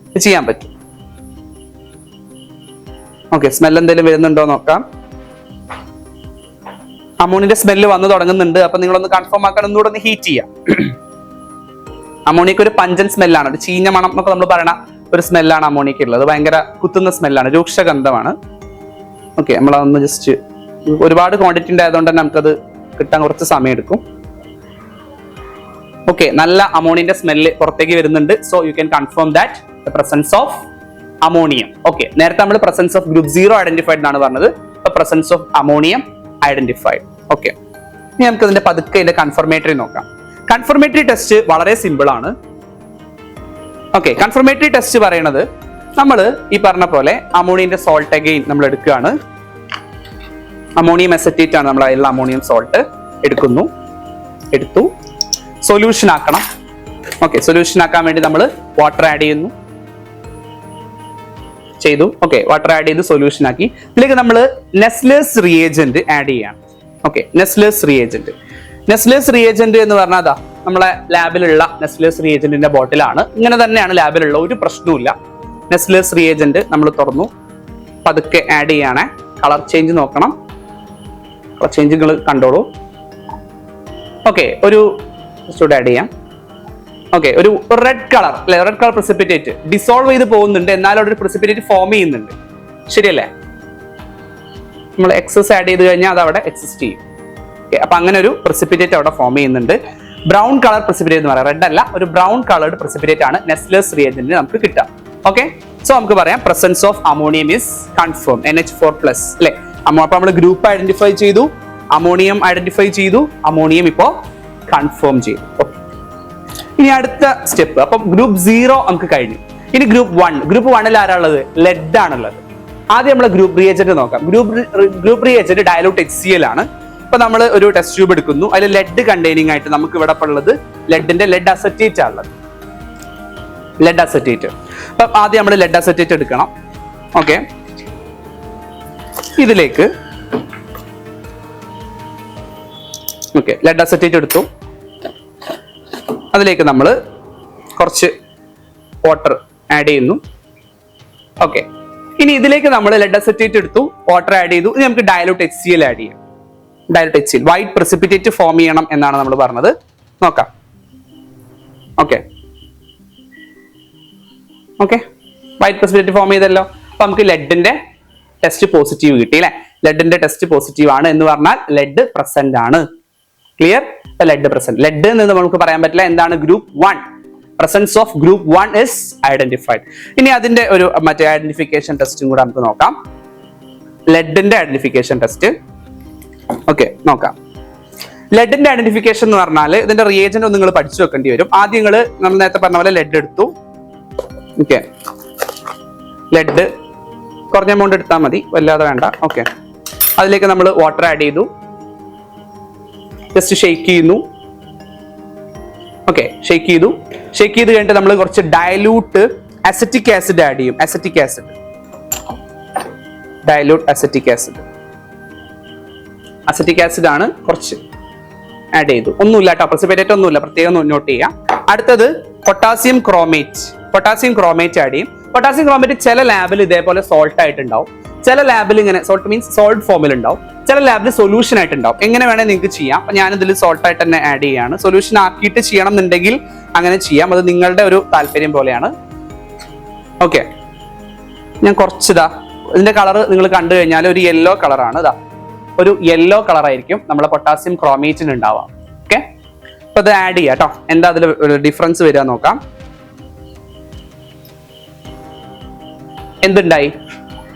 ചെയ്യാൻ പറ്റും. ഓക്കെ, സ്മെൽ എന്തെങ്കിലും വരുന്നുണ്ടോ നോക്കാം. അമോണിയന്റെ സ്മെല്ല് വന്നു തുടങ്ങുന്നുണ്ട്. അപ്പൊ നിങ്ങളൊന്ന് കൺഫേം ആക്കാൻ ഒന്നുകൂടെ ഒന്ന് ഹീറ്റ് ചെയ്യാം. അമോണിയക്ക് ഒരു പഞ്ചൻ സ്മെല്ലാണ്, ഒരു ചീഞ്ഞ മണം എന്നൊക്കെ നമ്മൾ പറയണ ഒരു സ്മെല്ലാണ് അമോണിയക്ക് ഉള്ളത്. ഭയങ്കര കുത്തുന്ന സ്മെല്ലാണ്, രൂക്ഷഗന്ധമാണ്. ഓക്കെ, നമ്മളതൊന്ന് ജസ്റ്റ്, ഒരുപാട് ക്വാണ്ടിറ്റി ഉണ്ടായതുകൊണ്ട് തന്നെ നമുക്കത് കിട്ടാൻ കുറച്ച് സമയം എടുക്കും. ഓക്കെ, നല്ല അമോണിയന്റെ സ്മെല്ല് പുറത്തേക്ക് വരുന്നുണ്ട്. So you can confirm that the presence of ammonium. Okay, നേരത്തെ നമ്മൾ പ്രസൻസ് ഓഫ് ഗ്രൂപ്പ് 0 ഐഡന്റിഫൈഡ് എന്നാണ് പറഞ്ഞത്. Presence of ammonium identified. Okay, ഇനി നമുക്ക് ഇതിന്റെ പതുക്കെ ഇതിന്റെ കൺഫർമേറ്ററി നോക്കാം. കൺഫർമേറ്ററി ടെസ്റ്റ് വളരെ സിമ്പിൾ ആണ്. ഓക്കെ, കൺഫർമേറ്ററി ടെസ്റ്റ് പറയുന്നത് നമ്മൾ ഈ പറഞ്ഞ പോലെ അമോണിയന്റെ സോൾട്ട് അഗെയിൻ നമ്മൾ എടുക്കുകയാണ്. അമോണിയം അസറ്റേറ്റ് ആണ് നമ്മൾ അതിലുള്ള അമോണിയം സോൾട്ട് എടുത്തു സൊല്യൂഷൻ ആക്കണം. ഓക്കെ, സൊല്യൂഷൻ ആക്കാൻ വേണ്ടി നമ്മൾ വാട്ടർ ആഡ് ചെയ്തു. ഓക്കെ, വാട്ടർ ആഡ് ചെയ്ത് സൊല്യൂഷൻ ആക്കി. ഇതിലേക്ക് നമ്മൾ നെസ്ലേഴ്സ് റിയേജന്റ് ആഡ് ചെയ്യാണ്. ഓക്കെ, നെസ്ലേഴ്സ് റിയേജന്റ് എന്ന് പറഞ്ഞാൽ അതാ നമ്മളെ ലാബിലുള്ള നെസ്ലേഴ്സ് റിയേജന്റിന്റെ ബോട്ടിലാണ്. ഇങ്ങനെ തന്നെയാണ് ലാബിലുള്ള, ഒരു പ്രശ്നവുമില്ല. നെസ്ലേഴ്സ് റിയേജന്റ് നമ്മൾ തുറന്നു, പതുക്കെ ആഡ് ചെയ്യാണ്. കളർ ചേഞ്ച് നോക്കണം, കളർ ചേഞ്ച് നിങ്ങൾ കണ്ടോളൂ. ഓക്കെ, ഒരു ആഡ് ചെയ്യാം. ഓക്കെ, ഒരു റെഡ് കളർ അല്ലെ, റെഡ് കളർ പ്രസിപ്പിറ്റേറ്റ് ഡിസോൾവ് ചെയ്ത് പോകുന്നുണ്ട്, എന്നാലും അവിടെ ഒരു പ്രസിപ്പിറ്റേറ്റ് ഫോം ചെയ്യുന്നുണ്ട്. ശരിയല്ലേ? നമ്മൾ എക്സസ് ആഡ് ചെയ്ത് കഴിഞ്ഞാൽ അത് അവിടെ എക്സിസ്റ്റ് ചെയ്യും. ഓക്കെ, അപ്പൊ അങ്ങനെ ഒരു പ്രസിപ്പിറ്റേറ്റ് അവിടെ ഫോം ചെയ്യുന്നുണ്ട്. ബ്രൗൺ കളർ പ്രസിപ്പിറ്റേറ്റ് എന്ന് പറയാം, റെഡ് അല്ല, ഒരു ബ്രൗൺ കളർഡ് പ്രസിപ്പിറ്റേറ്റ് ആണ് നെസ്ലേഴ്സ് റിയേജന്റിന് നമുക്ക് കിട്ടുക. ഓക്കെ, സോ നമുക്ക് പറയാം presence of ammonium is confirm, NH4+ അല്ലെ. അപ്പൊ നമ്മൾ ഗ്രൂപ്പ് ഐഡന്റിഫൈ ചെയ്തു, അമോണിയം ഐഡന്റിഫൈ ചെയ്തു, അമോണിയം ഇപ്പോ കൺഫേം ചെയ്തു. ഇനി അടുത്ത സ്റ്റെപ്പ്, അപ്പം ഗ്രൂപ്പ് 0 നമുക്ക് കഴിഞ്ഞു. ഇനി ഗ്രൂപ്പ് 1 ആരാളുള്ളത്? ലെഡ് ആണുള്ളത്. ആദ്യം നമ്മൾ ഗ്രൂപ്പ് റിയേജന്റ് നോക്കാം. ഗ്രൂപ്പ് റിയേജന്റ് ഡയലൂട്ട് HCl ആണ്. ഇപ്പൊ നമ്മൾ ഒരു ടെസ്റ്റ് ട്യൂബ് എടുക്കുന്നു, അതിൽ ലെഡ് കണ്ടെയ്നിങ് ആയിട്ട് നമുക്ക് ഇവിടെ ഉള്ളത് ലെഡിന്റെ ലെഡ് അസറ്റേറ്റ് ആണുള്ളത്. Lead acetate. അപ്പൊ ആദ്യം നമ്മൾ ലെഡ് അസറ്റേറ്റ് എടുക്കണം. ഓക്കെ, ഇതിലേക്ക് ലെഡ് അസറ്റേറ്റ് എടുത്തു. അതിലേക്ക് നമ്മൾ കുറച്ച് വാട്ടർ ആഡ് ചെയ്യുന്നു. ഓക്കെ, ഇനി ഇതിലേക്ക് നമ്മൾ ലെഡ് അസറ്റേറ്റ് എടുത്തു, വാട്ടർ ആഡ് ചെയ്തു. ഇനി നമുക്ക് ഡയലൂട്ട് HCl ആഡ് ചെയ്യാം. Dilute HCl white precipitate form ചെയ്യണം എന്നാണ് നമ്മൾ പറഞ്ഞത്. നോക്കാം. ഓക്കെ, വൈറ്റ് പ്രസിപ്പിറ്റേറ്റ് ഫോം ചെയ്തല്ലോ. അപ്പൊ നമുക്ക് ലെഡിന്റെ ടെസ്റ്റ് പോസിറ്റീവ് കിട്ടി അല്ലെ. ലെഡിന്റെ ടെസ്റ്റ് പോസിറ്റീവ് ആണ് എന്ന് പറഞ്ഞാൽ ലെഡ് പ്രസന്റ് ആണ്. ക്ലിയർ? Lead present. ലെഡ് എന്ന് നമുക്ക് പറയാൻ പറ്റില്ല. എന്താണ്? Group 1. Presence of group 1 is identified. ഇനി അതിന്റെ ഒരു മറ്റേ ഐഡന്റിഫിക്കേഷൻ ടെസ്റ്റും കൂടെ നമുക്ക് നോക്കാം. ലെഡിന്റെ ഐഡന്റിഫിക്കേഷൻ ടെസ്റ്റ്. ഓക്കെ, നോക്കാം. ലെഡിന്റെ ഐഡന്റിഫിക്കേഷൻ എന്ന് പറഞ്ഞാൽ ഇതിന്റെ റിയേജന്റ് ഒന്ന് നിങ്ങൾ പഠിച്ചു വെക്കേണ്ടി വരും. ആദ്യം നമ്മൾ നേരത്തെ പറഞ്ഞ പോലെ ലെഡ് എടുത്തു. ഓക്കെ, ലെഡ് കുറഞ്ഞ എമൗണ്ട് എടുത്താൽ മതി, വല്ലാതെ വേണ്ട. ഓക്കെ, അതിലേക്ക് നമ്മൾ വാട്ടർ ആഡ് ചെയ്തു, ജസ്റ്റ് ഷെയ്ക്ക് ചെയ്യുന്നു. ഓക്കെ, ഷെയ്ക്ക് ചെയ്തു കഴിഞ്ഞിട്ട് നമ്മൾ കുറച്ച് ഡയലൂട്ട് അസറ്റിക് ആസിഡ് ആഡ് ചെയ്യും. ഡയലൂട്ട് അസറ്റിക് ആസിഡ് ആണ് കുറച്ച് ആഡ് ചെയ്തു. ഒന്നുമില്ല കേട്ടോ, പ്രസിപ്പിറ്റേറ്റ് ഒന്നുമില്ല, പ്രത്യേകം നോട്ട് ചെയ്യാം. അടുത്തത് പൊട്ടാസ്യം ക്രോമേറ്റ് ആഡ് ചെയ്യും. പൊട്ടാസ്യം ക്രോമേറ്റ് ചില ലാബിൽ ഇതേപോലെ സോൾട്ട് ആയിട്ടുണ്ടാവും, ചില ലാബിൽ ഇങ്ങനെ സോൾട്ട് മീൻസ് സോൾട്ട് ഫോമിൽ ഉണ്ടാവും, ചില ലാബിൽ സൊല്യൂഷൻ ആയിട്ടുണ്ടാവും. എങ്ങനെ വേണേൽ നിങ്ങൾക്ക് ചെയ്യാം. അപ്പൊ ഞാൻ ഇതിൽ സോൾട്ട് ആയിട്ട് തന്നെ ആഡ് ചെയ്യാണ്. സൊല്യൂഷൻ ആക്കിയിട്ട് ചെയ്യണം എന്നുണ്ടെങ്കിൽ അങ്ങനെ ചെയ്യാം, അത് നിങ്ങളുടെ ഒരു താല്പര്യം പോലെയാണ്. ഓക്കെ, ഞാൻ കുറച്ചിതാ ഇതിന്റെ കളർ നിങ്ങൾ കണ്ടു കഴിഞ്ഞാൽ ഒരു യെല്ലോ കളറാണ്. ഒരു യെല്ലോ കളർ ആയിരിക്കും നമ്മളെ പൊട്ടാസ്യം ക്രോമേറ്റിന് ഉണ്ടാവാം. ഓക്കെ, അപ്പൊ ഇത് ആഡ് ചെയ്യാം കേട്ടോ. എന്താ അതിൽ ഡിഫറൻസ് വരിക നോക്കാം. എന്തുണ്ടായി?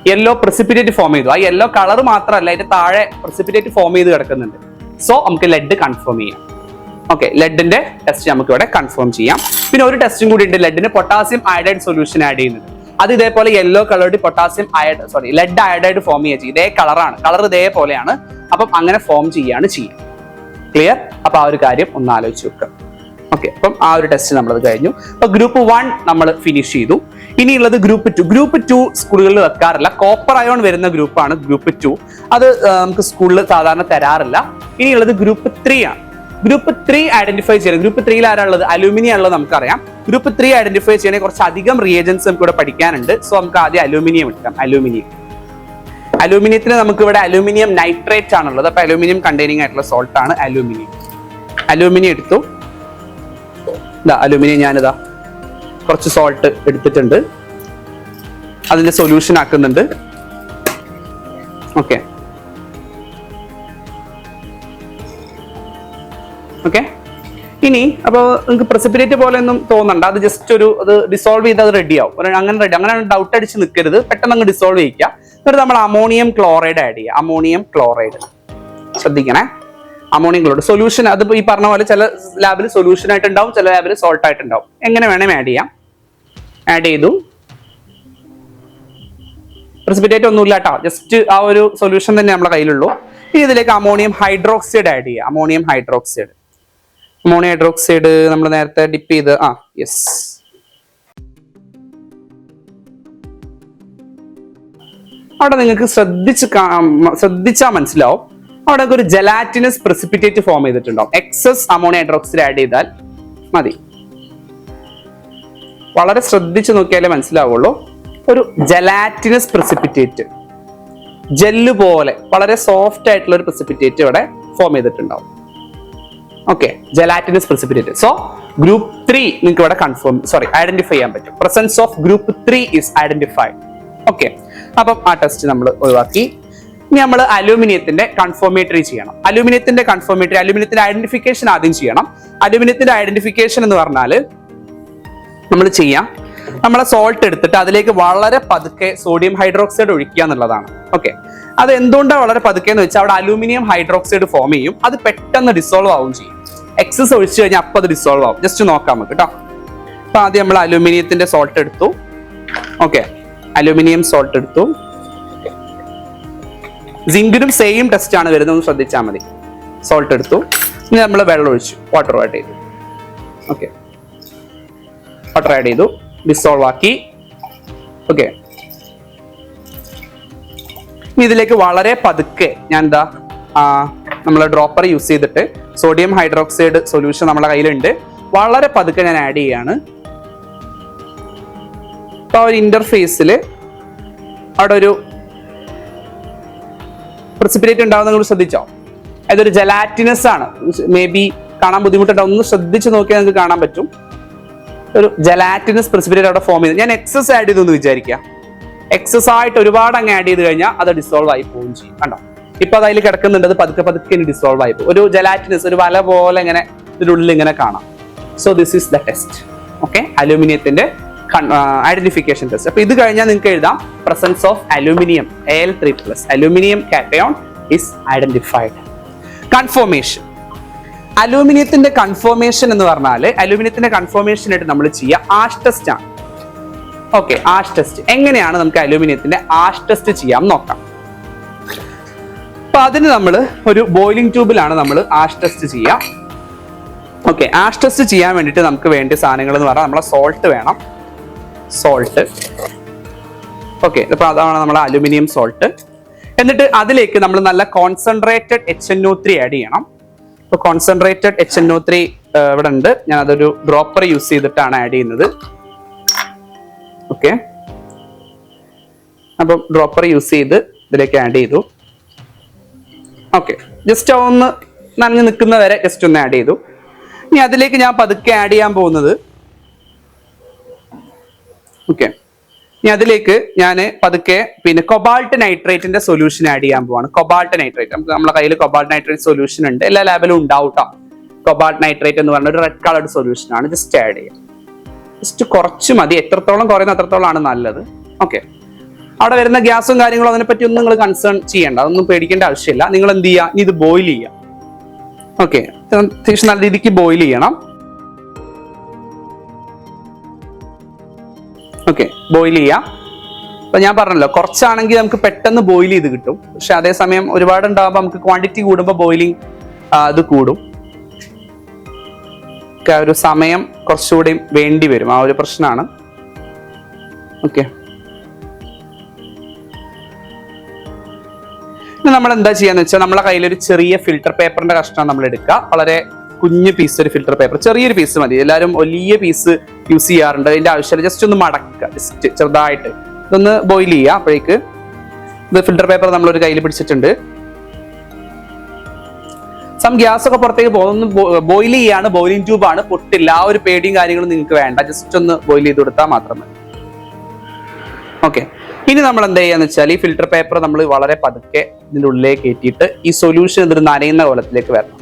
യെല്ലോ പ്രസിപ്പിറ്റേറ്റ് ഫോം ചെയ്തു. ആ യെല്ലോ കളർ മാത്രമല്ല, അതിന്റെ താഴെ പ്രസിപ്പിറ്റേറ്റ് ഫോം ചെയ്ത് കിടക്കുന്നുണ്ട്. സോ നമുക്ക് ലെഡ് കൺഫേം ചെയ്യാം. ഓക്കെ, ലെഡിന്റെ ടെസ്റ്റ് നമുക്ക് ഇവിടെ കൺഫേം ചെയ്യാം. പിന്നെ ഒരു ടെസ്റ്റും കൂടി ഉണ്ട്, ലെഡിന് പൊട്ടാസ്യം അയഡൈഡ് സൊല്യൂഷൻ ആഡ് ചെയ്യുന്നുണ്ട്. അത് ഇതേപോലെ yellow coloured lead iodide form ചെയ്യുക. ഇതേ കളറാണ്, കളർ ഇതേപോലെയാണ്. അപ്പം അങ്ങനെ ഫോം ചെയ്യുക. ക്ലിയർ? അപ്പൊ ആ ഒരു കാര്യം ഒന്ന് ആലോചിച്ച് വെക്കുക. ഓക്കെ, അപ്പം ആ ഒരു ടെസ്റ്റ് നമ്മളത് കഴിഞ്ഞു. അപ്പൊ ഗ്രൂപ്പ് 1 നമ്മൾ ഫിനിഷ് ചെയ്തു. ഇനിയുള്ളത് ഗ്രൂപ്പ് 2. ഗ്രൂപ്പ് 2 സ്കൂളുകളിൽ വെക്കാറില്ല, കോപ്പർ അയോൺ വരുന്ന ഗ്രൂപ്പാണ് ഗ്രൂപ്പ് 2. അത് നമുക്ക് സ്കൂളിൽ സാധാരണ തരാറില്ല. ഇനിയുള്ളത് ഗ്രൂപ്പ് 3 ആണ്. ഗ്രൂപ്പ് 3 ഐഡന്റിഫൈ ചെയ്യണം. ഗ്രൂപ്പ് 3 ആരാളുള്ളത്? അലൂമിനിയം ഉള്ളത് നമുക്കറിയാം. ഗ്രൂപ്പ് 3 ഐഡന്റിഫൈ ചെയ്യണേ കുറച്ച് അധികം റിയേജൻസ് നമുക്ക് ഇവിടെ പഠിക്കാനുണ്ട്. സോ നമുക്ക് ആദ്യം അലൂമിനിയം എടുക്കാം. അലൂമിനിയത്തിന് നമുക്ക് ഇവിടെ അലൂമിനിയം നൈട്രേറ്റ് ആണുള്ളത്. അപ്പൊ അലൂമിനിയം കണ്ടെയ്നിങ് ആയിട്ടുള്ള സോൾട്ട് ആണ് അലൂമിനിയം എടുത്തു. അലൂമിനിയം ഞാനിതാ കുറച്ച് സോൾട്ട് എടുത്തിട്ടുണ്ട്, അതിന്റെ സൊല്യൂഷൻ ആക്കുന്നുണ്ട്. ഓക്കെ, ഇനി അപ്പോൾ നിങ്ങൾക്ക് പ്രസിപ്പിറ്റേറ്റ് പോലെ ഒന്നും തോന്നണ്ട, അത് ജസ്റ്റ് അത് ഡിസോൾവ് ചെയ്ത് അത് റെഡി ആവും. അങ്ങനെ ഡൗട്ട് അടിച്ച് നിൽക്കരുത്, പെട്ടെന്ന് അങ്ങ് ഡിസോൾവ് ചെയ്യിക്കുക. എന്നിട്ട് നമ്മൾ അമോണിയം ക്ലോറൈഡ് ആഡ് ചെയ്യുക. അമോണിയം ക്ലോറൈഡ് ശ്രദ്ധിക്കണേ, അമോണിയം ക്ലോറൈഡ് സൊല്യൂഷൻ. അത് ഈ പറഞ്ഞ പോലെ ചില ലാബിൽ സൊല്യൂഷൻ ആയിട്ടുണ്ടാവും, ചില ലാബിൽ സോൾട്ട് ആയിട്ടുണ്ടാവും. എങ്ങനെ വേണേൽ ആഡ് ചെയ്യാം. ആഡ് ചെയ്തു. പ്രസിപ്പിറ്റേറ്റ് ഒന്നുമില്ല കേട്ടോ, ജസ്റ്റ് ആ ഒരു സൊല്യൂഷൻ തന്നെ നമ്മുടെ കയ്യിലുള്ളൂ. ഇനി ഇതിലേക്ക് അമോണിയം ഹൈഡ്രോക്സൈഡ് ആഡ് ചെയ്യുക. അമോണിയം ഹൈഡ്രോക്സൈഡ് നമ്മൾ നേരത്തെ ഡിപ്പ് ചെയ്ത് യെസ്. അവിടെ നിങ്ങൾക്ക് ശ്രദ്ധിച്ചാൽ മനസ്സിലാവും, അവിടെ ഒരു ജലാറ്റിനസ് പ്രസിപ്പിറ്റേറ്റ് ഫോം ചെയ്തിട്ടുണ്ടാവും. എക്സസ് അമോണിയം ഹൈഡ്രോക്സൈഡ് ആഡ് ചെയ്താൽ മതി. വളരെ ശ്രദ്ധിച്ചു നോക്കിയാലേ മനസ്സിലാവുള്ളൂ. ഒരു ജലാറ്റിനസ് പ്രസിപ്പിറ്റേറ്റ്, ജെല്ല് പോലെ വളരെ സോഫ്റ്റ് ആയിട്ടുള്ള ഒരു പ്രസിപ്പിറ്റേറ്റ് ഇവിടെ ഫോം ചെയ്തിട്ടുണ്ടാവും. Okay, gelatinous precipitate. So group 3 നിങ്ങൾക്ക് ഇവിടെ ഐഡന്റിഫൈ ചെയ്യാൻ പറ്റും. Presence of group 3 is identified. Okay, അപ്പം ആ ടെസ്റ്റ് നമ്മൾ ഒഴിവാക്കി. ഇനി നമ്മൾ അലൂമിനിയത്തിന്റെ കൺഫോർമേറ്ററി ചെയ്യണം. അലൂമിനിയത്തിന്റെ ഐഡന്റിഫിക്കേഷൻ ആദ്യം ചെയ്യണം. അലൂമിനിയത്തിന്റെ ഐഡന്റിഫിക്കേഷൻ എന്ന് പറഞ്ഞാൽ നമ്മളെ സോൾട്ട് എടുത്തിട്ട് അതിലേക്ക് വളരെ പതുക്കെ സോഡിയം ഹൈഡ്രോക്സൈഡ് ഒഴിക്കുക എന്നുള്ളതാണ്. ഓക്കെ, അത് എന്തുകൊണ്ടാണ് വളരെ പതുക്കെ എന്ന് വെച്ചാൽ അവിടെ അലൂമിനിയം ഹൈഡ്രോക്സൈഡ് ഫോം ചെയ്യും, അത് പെട്ടെന്ന് ഡിസോൾവ് ആവും ചെയ്യും. എക്സസ് ഒഴിച്ചു കഴിഞ്ഞാൽ അപ്പം അത് ഡിസോൾവ് ആവും. ജസ്റ്റ് നോക്കാം നമുക്ക് കേട്ടോ. അപ്പൊ ആദ്യം നമ്മൾ അലൂമിനിയത്തിന്റെ സോൾട്ട് എടുത്തു. ഓക്കെ, അലൂമിനിയം സോൾട്ട് എടുത്തു. സിങ്കിനും സെയിം ടെസ്റ്റ് ആണ് വരുന്നത്, ശ്രദ്ധിച്ചാൽ മതി. സോൾട്ട് എടുത്തു. ഇനി നമ്മൾ വെള്ളം ഒഴിച്ചു, വാട്ടർ ആഡ് ചെയ്തു. ഓക്കെ, വാട്ടർ ആഡ് ചെയ്തു, ഡിസോൾവ് ആക്കി. ഓക്കെ, ഇതിലേക്ക് വളരെ പതുക്കെ ഞാൻ നമ്മൾ ഡ്രോപ്പർ യൂസ് ചെയ്തിട്ട് സോഡിയം ഹൈഡ്രോക്സൈഡ് സൊല്യൂഷൻ നമ്മുടെ കയ്യിലുണ്ട്, വളരെ പതുക്കെ ഞാൻ ആഡ് ചെയ്യാണ്. അപ്പൊ ഒരു ഇന്റർഫേസിൽ അവിടെ ഒരു പ്രസിപ്പിറ്റേറ്റ് ഉണ്ടാവുന്ന നിങ്ങൾ ശ്രദ്ധിച്ചോ? അതൊരു ജലാറ്റിനസ് ആണ്. മേ ബി കാണാൻ ബുദ്ധിമുട്ടുണ്ടാവും, ഒന്ന് ശ്രദ്ധിച്ച് നോക്കിയാൽ നിങ്ങൾക്ക് കാണാൻ പറ്റും. ഒരു ജലാറ്റിനസ് പ്രസിപ്പിറ്റേറ്റ് അവിടെ ഫോം ചെയ്ത് ഞാൻ എക്സസ് ആഡ് ചെയ്തു എന്ന് വിചാരിക്കുക. എക്സസ് ആയിട്ട് ഒരുപാട് അങ്ങ് ആഡ് ചെയ്ത് കഴിഞ്ഞാൽ അത് ഡിസോൾവ് ആയി പോവുകയും ചെയ്യും. കണ്ടോ, ഇപ്പൊ അതിൽ കിടക്കുന്നുണ്ട്, അത് പതുക്കെ പതുക്കെ ഡിസോൾവ് ആയി പോകും. ഒരു ജലാറ്റിനസ്, ഒരു വല പോലെ ഇങ്ങനെ ഇതിനുള്ളിൽ ഇങ്ങനെ കാണാം. So this is the test. Okay, അലൂമിനിയത്തിന്റെ ഐഡന്റിഫിക്കേഷൻ ടെസ്റ്റ്. അപ്പൊ ഇത് കഴിഞ്ഞാൽ നിങ്ങൾക്ക് എഴുതാം presence of aluminium Al3+. Aluminium cation is identified. Conformation. അലൂമിനിയത്തിന്റെ കൺഫോർമേഷൻ എന്ന് പറഞ്ഞാൽ അലൂമിനിയത്തിന്റെ കൺഫോർമേഷൻ ആയിട്ട് നമ്മൾ ചെയ്യുക ആഷ് ടെസ്റ്റ് ആണ്. ഓക്കെ, ആഷ് ടെസ്റ്റ് എങ്ങനെയാണ് നമുക്ക് അലൂമിനിയത്തിന്റെ ആഷ് ടെസ്റ്റ് ചെയ്യാം നോക്കാം. അപ്പൊ അതിന് നമ്മൾ ഒരു ബോയിലിംഗ് ട്യൂബിലാണ് നമ്മൾ ആഷ് ടെസ്റ്റ് ചെയ്യുക. ഓക്കെ, ആഷ് ടെസ്റ്റ് ചെയ്യാൻ വേണ്ടിയിട്ട് നമുക്ക് വേണ്ട സാധനങ്ങൾ എന്ന് പറഞ്ഞാൽ നമ്മളെ സോൾട്ട് വേണം. സോൾട്ട്. ഓക്കെ, ഇപ്പൊ അതാണ് നമ്മളെ അലൂമിനിയം സോൾട്ട്. എന്നിട്ട് അതിലേക്ക് നമ്മൾ നല്ല കോൺസെൻട്രേറ്റഡ് HNO3 ആഡ് ചെയ്യണം. ഇപ്പൊ കോൺസെൻട്രേറ്റഡ് HNO3 ഇവിടെ ഉണ്ട്. ഞാൻ അതൊരു ഡ്രോപ്പർ യൂസ് ചെയ്തിട്ടാണ് ആഡ് ചെയ്യുന്നത്. ഓക്കെ, അപ്പം ഡ്രോപ്പർ യൂസ് ചെയ്ത് ഇതിലേക്ക് ആഡ് ചെയ്തു. ഓക്കെ, ജസ്റ്റ് ഒന്ന് നനഞ്ഞു നിൽക്കുന്ന വരെ ജസ്റ്റ് ഒന്ന് ആഡ് ചെയ്തു. ഇനി അതിലേക്ക് ഞാൻ പതുക്കെ ആഡ് ചെയ്യാൻ പോകുന്നത്, ഓക്കെ, ഇനി അതിലേക്ക് ഞാൻ പതുക്കെ പിന്നെ കൊബാൾട്ട് നൈട്രേറ്റിന്റെ സൊല്യൂഷൻ ആഡ് ചെയ്യാൻ പോവാണ്. കൊബാൾട്ട് നൈട്രേറ്റ് നമുക്ക് നമ്മുടെ കയ്യിൽ കൊബാൾട്ട് നൈട്രേറ്റ് സൊല്യൂഷൻ ഉണ്ട്, എല്ലാ ലാബിലും ഉണ്ടാവും കേട്ടോ. കൊബാൾട്ട് നൈട്രേറ്റ് എന്ന് പറഞ്ഞ ഒരു റെഡ് കളർഡ് സൊല്യൂഷൻ ആണ്. ജസ്റ്റ് ആഡ് ചെയ്യാം. ജസ്റ്റ് കുറച്ച് മതി, എത്രത്തോളം കുറയുന്ന അത്രത്തോളമാണ് നല്ലത്. ഓക്കെ, അവിടെ വരുന്ന ഗ്യാസും കാര്യങ്ങളും അതിനെപ്പറ്റി ഒന്നും നിങ്ങൾ കൺസേൺ ചെയ്യേണ്ട, അതൊന്നും പേടിക്കേണ്ട ആവശ്യമില്ല. നിങ്ങൾ എന്ത് ചെയ്യുക, ഇത് ബോയിൽ ചെയ്യുക. ഓക്കെ, അത്യാവശ്യം നല്ല രീതിക്ക് ബോയിൽ ചെയ്യണം. ഓക്കെ, ബോയിൽ ചെയ്യാം. അപ്പൊ ഞാൻ പറഞ്ഞല്ലോ കുറച്ചാണെങ്കിൽ നമുക്ക് പെട്ടെന്ന് ബോയിൽ ചെയ്ത് കിട്ടും. പക്ഷെ അതേസമയം ഒരുപാട് ഉണ്ടാകുമ്പോൾ നമുക്ക് ക്വാണ്ടിറ്റി കൂടുമ്പോൾ ബോയിലിംഗ് അത് കൂടും. ഒരു സമയം കുറച്ചുകൂടി വേണ്ടി വരും, ആ ഒരു പ്രശ്നമാണ്. ഓക്കെ, നമ്മൾ എന്താ ചെയ്യാന്ന് വെച്ചാൽ നമ്മളെ കയ്യിൽ ഒരു ചെറിയ ഫിൽട്ടർ പേപ്പറിന്റെ കഷ്ണം നമ്മൾ എടുക്കുക. വളരെ കുഞ്ഞു പീസ് ഒരു ഫിൽട്ടർ പേപ്പർ, ചെറിയൊരു പീസ് മതി. എല്ലാവരും വലിയ പീസ് യൂസ് ചെയ്യാറുണ്ട്, അതിന്റെ ആവശ്യമില്ല. ജസ്റ്റ് ഒന്ന് മടക്കുക, ജസ്റ്റ് ചെറുതായിട്ട് ഇതൊന്ന് ബോയിൽ ചെയ്യുക. അപ്പോഴേക്ക് ഇത് ഫിൽട്ടർ പേപ്പർ നമ്മളൊരു കയ്യിൽ പിടിച്ചിട്ടുണ്ട്. ഗ്യാസ് ഒക്കെ പുറത്തേക്ക് പോകുന്നു. ബോയിൽ ചെയ്യാണ്, ബോയിലിംഗ് ട്യൂബാണ്, പൊട്ടില്ല. ആ ഒരു പേടിയും കാര്യങ്ങളും നിങ്ങൾക്ക് വേണ്ട. ജസ്റ്റ് ഒന്ന് ബോയിൽ ചെയ്ത് കൊടുത്താൽ മാത്രം മതി. ഓക്കെ, ഇനി നമ്മൾ എന്താ ചെയ്യാന്ന് വെച്ചാൽ ഈ ഫിൽട്ടർ പേപ്പർ നമ്മൾ വളരെ പതുക്കെ ഇതിന്റെ ഉള്ളിലേക്ക് കയറ്റിയിട്ട് ഈ സൊല്യൂഷൻ ഇതിൽ നനയുന്ന കോലത്തിലേക്ക് വരണം.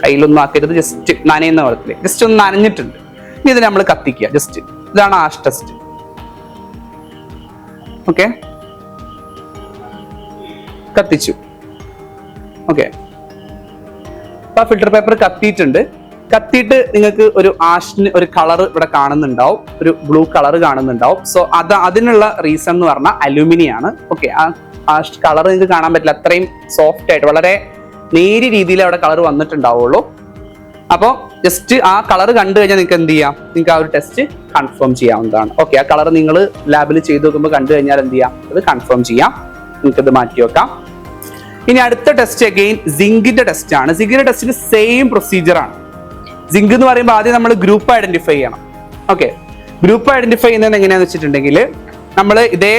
കയ്യിലൊന്നും ആക്കരുത്, ജസ്റ്റ് നനയുന്ന കോലത്തിലേക്ക്. ജസ്റ്റ് ഒന്ന് നനഞ്ഞിട്ടുണ്ട്. ഇനി ഇത് നമ്മൾ കത്തിക്കുക. ജസ്റ്റ് ഇതാണ് ആഷ് ടെസ്റ്റ്. ഓക്കെ, കത്തിച്ചു. ഓക്കെ, അപ്പൊ ഫിൽട്ടർ പേപ്പർ കത്തിയിട്ടുണ്ട്. കത്തിയിട്ട് നിങ്ങൾക്ക് ഒരു ആഷിന് ഒരു കളർ ഇവിടെ കാണുന്നുണ്ടാവും, ഒരു ബ്ലൂ കളർ കാണുന്നുണ്ടാവും. സോ അതിനുള്ള റീസൺ എന്ന് പറഞ്ഞാൽ അലൂമിനിയം ആണ്. ഓക്കെ, ആ കളർ നിങ്ങൾക്ക് കാണാൻ പറ്റില്ല, അത്രയും സോഫ്റ്റ് ആയിട്ട് വളരെ നേരിയ രീതിയിൽ അവിടെ കളർ വന്നിട്ടുണ്ടാവുള്ളൂ. അപ്പോൾ ജസ്റ്റ് ആ കളർ കണ്ടു കഴിഞ്ഞാൽ നിങ്ങൾക്ക് എന്ത് ചെയ്യാം, നിങ്ങൾക്ക് ആ ഒരു ടെസ്റ്റ് കൺഫേം ചെയ്യാവുന്നതാണ്. ഓക്കെ, ആ കളർ നിങ്ങൾ ലാബിൽ ചെയ്ത് നോക്കുമ്പോൾ കണ്ടു കഴിഞ്ഞാൽ എന്ത് ചെയ്യാം, അത് കൺഫേം ചെയ്യാം. നിങ്ങൾക്ക് ഇത് മാറ്റി വെക്കാം. ഇനി അടുത്ത ടെസ്റ്റ് അഗെയിൻ സിങ്കിന്റെ ടെസ്റ്റ് ആണ്. സിങ്കിന്റെ ടെസ്റ്റിന് സെയിം പ്രൊസീജിയർ ആണ്. സിങ്ക് എന്ന് പറയുമ്പോൾ ആദ്യം നമ്മൾ ഗ്രൂപ്പ് ഐഡന്റിഫൈ ചെയ്യണം. ഓക്കെ, ഗ്രൂപ്പ് ഐഡന്റിഫൈ ചെയ്യുന്നത് എങ്ങനെയാന്ന് വെച്ചിട്ടുണ്ടെങ്കിൽ നമ്മൾ ഇതേ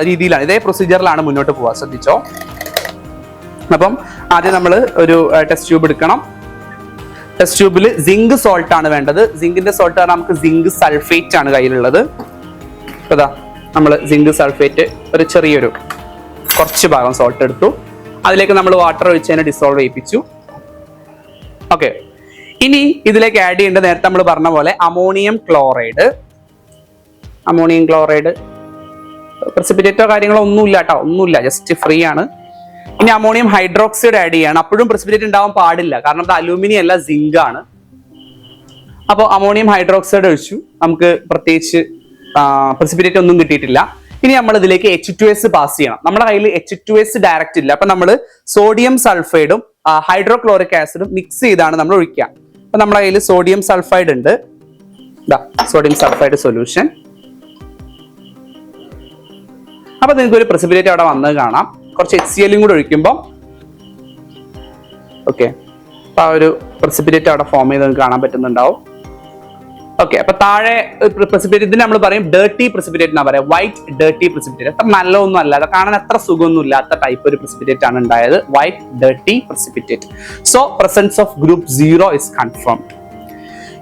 രീതിയിലാണ്, ഇതേ പ്രൊസീജിയറിലാണ് മുന്നോട്ട് പോവുക. ശ്രദ്ധിച്ചോ. അപ്പം ആദ്യം നമ്മൾ ഒരു ടെസ്റ്റ് ട്യൂബ് എടുക്കണം. ടെസ്റ്റ് ട്യൂബിൽ സിങ്ക് സോൾട്ട് ആണ് വേണ്ടത്. സിങ്കിന്റെ സോൾട്ട് പറഞ്ഞാൽ നമുക്ക് സിങ്ക് സൾഫേറ്റ് ആണ് കയ്യിലുള്ളത്. അതാ നമ്മൾ സിങ്ക് സൾഫേറ്റ് ഒരു ചെറിയൊരു കുറച്ച് ഭാഗം സോൾട്ട് എടുത്തു. അതിലേക്ക് നമ്മൾ വാട്ടർ ഒഴിച്ചതിനെ ഡിസോൾവ് ചെയ്യിപ്പിച്ചു. ഓക്കെ, ഇനി ഇതിലേക്ക് ആഡ് ചെയ്യേണ്ടത് നേരത്തെ നമ്മൾ പറഞ്ഞ പോലെ അമോണിയം ക്ലോറൈഡ്. അമോണിയം ക്ലോറൈഡ് പ്രസിപ്പിറ്റേറ്റോ കാര്യങ്ങളോ ഒന്നുമില്ല കേട്ടോ, ഒന്നുമില്ല, ജസ്റ്റ് ഫ്രീ ആണ്. ഇനി അമോണിയം ഹൈഡ്രോക്സൈഡ് ആഡ് ചെയ്യാണ്. അപ്പോഴും പ്രസിപ്പിറ്റേറ്റ് ഉണ്ടാവാൻ പാടില്ല, കാരണം അത് അലൂമിനിയം അല്ല, സിങ്ക് ആണ്. അപ്പോൾ അമോണിയം ഹൈഡ്രോക്സൈഡ് ഒഴിച്ചു. നമുക്ക് പ്രത്യേകിച്ച് പ്രസിപ്പിറ്റേറ്റ് ഒന്നും കിട്ടിയിട്ടില്ല. ഇനി നമ്മൾ ഇതിലേക്ക് H2S പാസ് ചെയ്യണം. നമ്മുടെ കയ്യിൽ H2S ഡയറക്റ്റ് ഇല്ല. അപ്പൊ നമ്മൾ സോഡിയം സൾഫൈഡും ഹൈഡ്രോക്ലോറിക് ആസിഡും മിക്സ് ചെയ്താണ് നമ്മൾ ഒഴിക്കുക. അപ്പൊ നമ്മുടെ കയ്യിൽ സോഡിയം സൾഫൈഡ് ഉണ്ട്. Sodium sulphide solution. അപ്പൊ നിങ്ങൾക്ക് ഒരു പ്രസിപ്പിറ്റേറ്റ് അവിടെ വന്നത് കാണാം. കുറച്ച് HCl കൂടെ ഒഴിക്കുമ്പോൾ ഓക്കെ, അപ്പൊ ആ ഒരു പ്രസിപ്പിറ്റേറ്റ് അവിടെ ഫോം ചെയ്ത് കാണാൻ പറ്റുന്നുണ്ടാവും. ഓക്കെ, അപ്പൊ താഴെ പ്രസിപ്പിറ്റേറ്റ് ഇതിന് നമ്മൾ പറയും ഡേർട്ടി പ്രസിപ്പിറ്റേറ്റ് എന്നാ പറയാം. White dirty precipitate. അത്ര നല്ലതൊന്നും അല്ല, അത് കാണാൻ അത്ര സുഖമൊന്നും ഇല്ലാത്ത ടൈപ്പ് ഒരു പ്രസിപ്പിറ്റേറ്റ് ആണ് ഉണ്ടായത്, white dirty precipitate. So presence of group 0 is confirmed.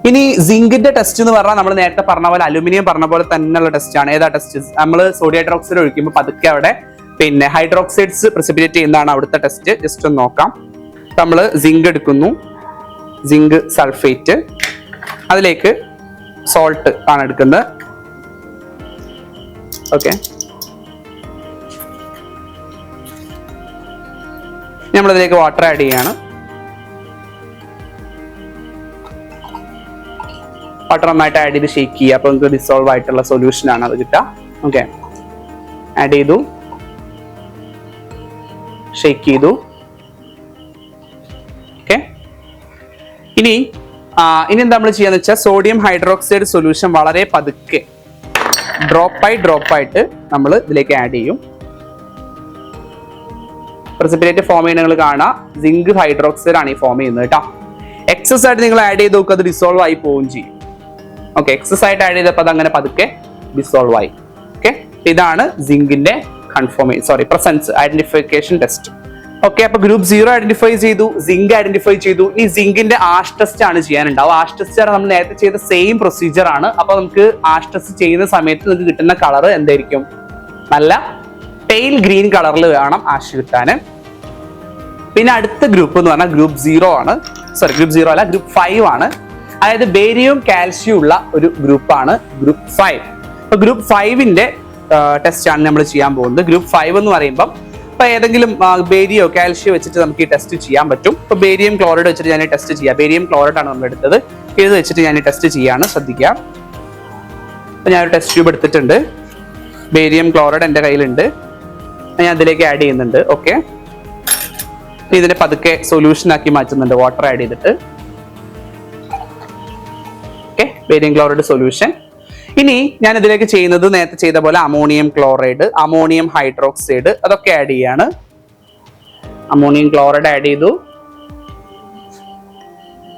ഇനി സിങ്കിന്റെ ടെസ്റ്റ് എന്ന് പറഞ്ഞാൽ നമ്മൾ നേരത്തെ പറഞ്ഞ പോലെ അലുമിനിയം പറഞ്ഞ പോലെ തന്നെയുള്ള ടെസ്റ്റ് ആണ്. ഏതാ ടെസ്റ്റ്? നമ്മൾ സോഡിയം ഹൈഡ്രോക്സൈഡ് ഒഴിക്കുമ്പോൾ പതുക്കെ അവിടെ പിന്നെ ഹൈഡ്രോക്സൈഡ്സ് പ്രസിപ്പിറ്റേറ്റ് ചെയ്യുന്നതാണ് അവിടുത്തെ ടെസ്റ്റ്. ജസ്റ്റ് ഒന്ന് നോക്കാം. നമ്മൾ സിങ്ക് എടുക്കുന്നു, സിങ്ക് സൾഫേറ്റ്, അതിലേക്ക് സോൾട്ട് ആണ് എടുക്കുന്നത്. ഓക്കെ, നമ്മളിതിലേക്ക് വാട്ടർ ആഡ് ചെയ്യാണ്. വാട്ടർ നന്നായിട്ട് ആഡ് ചെയ്ത് ഷേക്ക് ചെയ്യുക. അപ്പൊ നമുക്ക് ഡിസോൾവ് ആയിട്ടുള്ള സൊല്യൂഷൻ ആണ് അത് കിട്ടുക. ഓക്കെ, ആഡ് ചെയ്തു, ഷേക്ക് ചെയ്തു. ഓക്കെ, ഇനി എന്താ നമ്മൾ ചെയ്യാന്ന് വെച്ചാൽ സോഡിയം ഹൈഡ്രോക്സൈഡ് സൊല്യൂഷൻ വളരെ പതുക്കെ ഡ്രോപ്പ് ആയിട്ട് നമ്മൾ ഇതിലേക്ക് ആഡ് ചെയ്യും. പ്രസിപ്പിറ്റേറ്റ് ഫോം ചെയ്യുന്ന നിങ്ങൾ കാണാം, സിങ്ക് ഹൈഡ്രോക്സൈഡ് ആണ് ഈ ഫോം ചെയ്യുന്നത് കേട്ടോ. എക്സസ് ആയിട്ട് നിങ്ങൾ ആഡ് ചെയ്ത് നോക്കുക, അത് ഡിസോൾവ് ആയി പോവുകയും ചെയ്യും. ഓക്കെ, എക്സസ് ആയിട്ട് ആഡ് ചെയ്തപ്പോൾ അത് അങ്ങനെ പതുക്കെ ഡിസോൾവ് ആയി. ഓക്കെ, ഇതാണ് സിങ്കിന്റെ പ്രസൻസ് ഐഡന്റിഫിക്കേഷൻ ടെസ്റ്റ്. ഓക്കെ, അപ്പൊ ഗ്രൂപ്പ് 0 ഐഡന്റിഫൈ ചെയ്തു, സിങ്ക് ഐഡന്റിഫൈ ചെയ്തു. ഇനി സിങ്കിന്റെ ആഷ് ടെസ്റ്റ് ആണ് ചെയ്യാനുണ്ടാവും. ആഷ് ടെസ്റ്റ് ആണ് നമ്മൾ നേരത്തെ ചെയ്ത സെയിം പ്രൊസീജിയർ ആണ്. അപ്പൊ നമുക്ക് ആഷ് ടെസ്റ്റ് ചെയ്യുന്ന സമയത്ത് നിങ്ങൾക്ക് കിട്ടുന്ന കളർ എന്തായിരിക്കും? നല്ല പെയിൽ ഗ്രീൻ കളറിൽ വേണം ആഷ് കിട്ടാൻ. പിന്നെ അടുത്ത ഗ്രൂപ്പ് എന്ന് പറഞ്ഞാൽ ഗ്രൂപ്പ് 0 ആണ്. ഗ്രൂപ്പ് 0 അല്ല, ഗ്രൂപ്പ് 5 ആണ്. അതായത് ബേരിയവും കാൽഷ്യം ഉള്ള ഒരു ഗ്രൂപ്പാണ് ഗ്രൂപ്പ് 5. അപ്പൊ ഗ്രൂപ്പ് 5ന്റെ ടെസ്റ്റ് ആണ് നമ്മൾ ചെയ്യാൻ പോകുന്നത്. ഗ്രൂപ്പ് 5 എന്ന് പറയുമ്പോൾ ഇപ്പൊ ഏതെങ്കിലും ബേരിയോ കാൽഷ്യോ വെച്ചിട്ട് നമുക്ക് ഈ ടെസ്റ്റ് ചെയ്യാൻ പറ്റും. ഇപ്പൊ ബേരിയം ക്ലോറൈഡ് വെച്ചിട്ട് ഞാൻ ടെസ്റ്റ് ചെയ്യാം. ബേരിയം ക്ലോറൈഡ് ആണ് നമ്മൾ എടുത്തത്. ഇത് വെച്ചിട്ട് ഞാൻ ടെസ്റ്റ് ചെയ്യാണ്, ശ്രദ്ധിക്കാം. അപ്പൊ ഞാനൊരു ടെസ്റ്റ് ട്യൂബ് എടുത്തിട്ടുണ്ട്. ബേരിയം ക്ലോറൈഡ് എൻ്റെ കയ്യിലുണ്ട്, ഞാൻ അതിലേക്ക് ആഡ് ചെയ്യുന്നുണ്ട്. ഓക്കെ, ഇതിനെ പതുക്കെ സൊല്യൂഷൻ ആക്കി മാറ്റുന്നുണ്ട് വാട്ടർ ആഡ് ചെയ്തിട്ട്. Okay, barium chloride solution. ഇനി ഞാൻ ഇതിലേക്ക് ചെയ്യുന്നത് നേരത്തെ ചെയ്ത പോലെ അമോണിയം ക്ലോറൈഡ്, അമോണിയം ഹൈഡ്രോക്സൈഡ് അതൊക്കെ ആഡ് ചെയ്യാണ്. അമോണിയം ക്ലോറൈഡ് ആഡ് ചെയ്തു,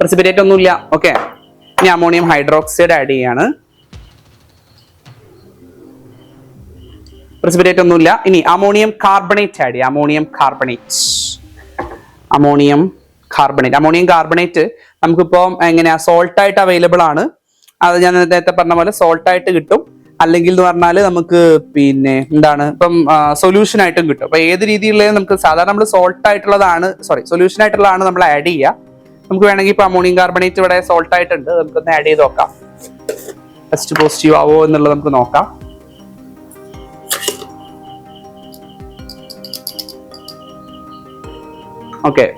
പ്രസിപ്പിറ്റേറ്റ് ഒന്നുമില്ല. ഓക്കെ, ഇനി അമോണിയം ഹൈഡ്രോക്സൈഡ് ആഡ് ചെയ്യാണ്. പ്രസിപ്പിറ്റേറ്റ് ഒന്നുമില്ല. ഇനി അമോണിയം കാർബണേറ്റ് ആഡ് ചെയ്യാം. അമോണിയം കാർബണേറ്റ് നമുക്കിപ്പോ എങ്ങനെയാ സോൾട്ട് ആയിട്ട് അവൈലബിൾ ആണ്. അത് ഞാൻ നേരത്തെ പറഞ്ഞ പോലെ സോൾട്ട് ആയിട്ട് കിട്ടും, അല്ലെങ്കിൽ എന്ന് പറഞ്ഞാൽ നമുക്ക് പിന്നെ എന്താണ് ഇപ്പം സൊല്യൂഷൻ ആയിട്ടും കിട്ടും. അപ്പൊ ഏത് രീതിയിലുള്ള നമുക്ക് സാധാരണ നമ്മൾ സൊല്യൂഷൻ ആയിട്ടുള്ളതാണ് നമ്മൾ ആഡ് ചെയ്യുക. നമുക്ക് വേണമെങ്കിൽ ഇപ്പൊ അമോണിയം കാർബണേറ്റ് ഇവിടെ സോൾട്ട് ആയിട്ടുണ്ട്, നമുക്കൊന്ന് ആഡ് ചെയ്ത് നോക്കാം. ടെസ്റ്റ് പോസിറ്റീവ് ആവോ എന്നുള്ളത് നമുക്ക് നോക്കാം. ഓക്കെ,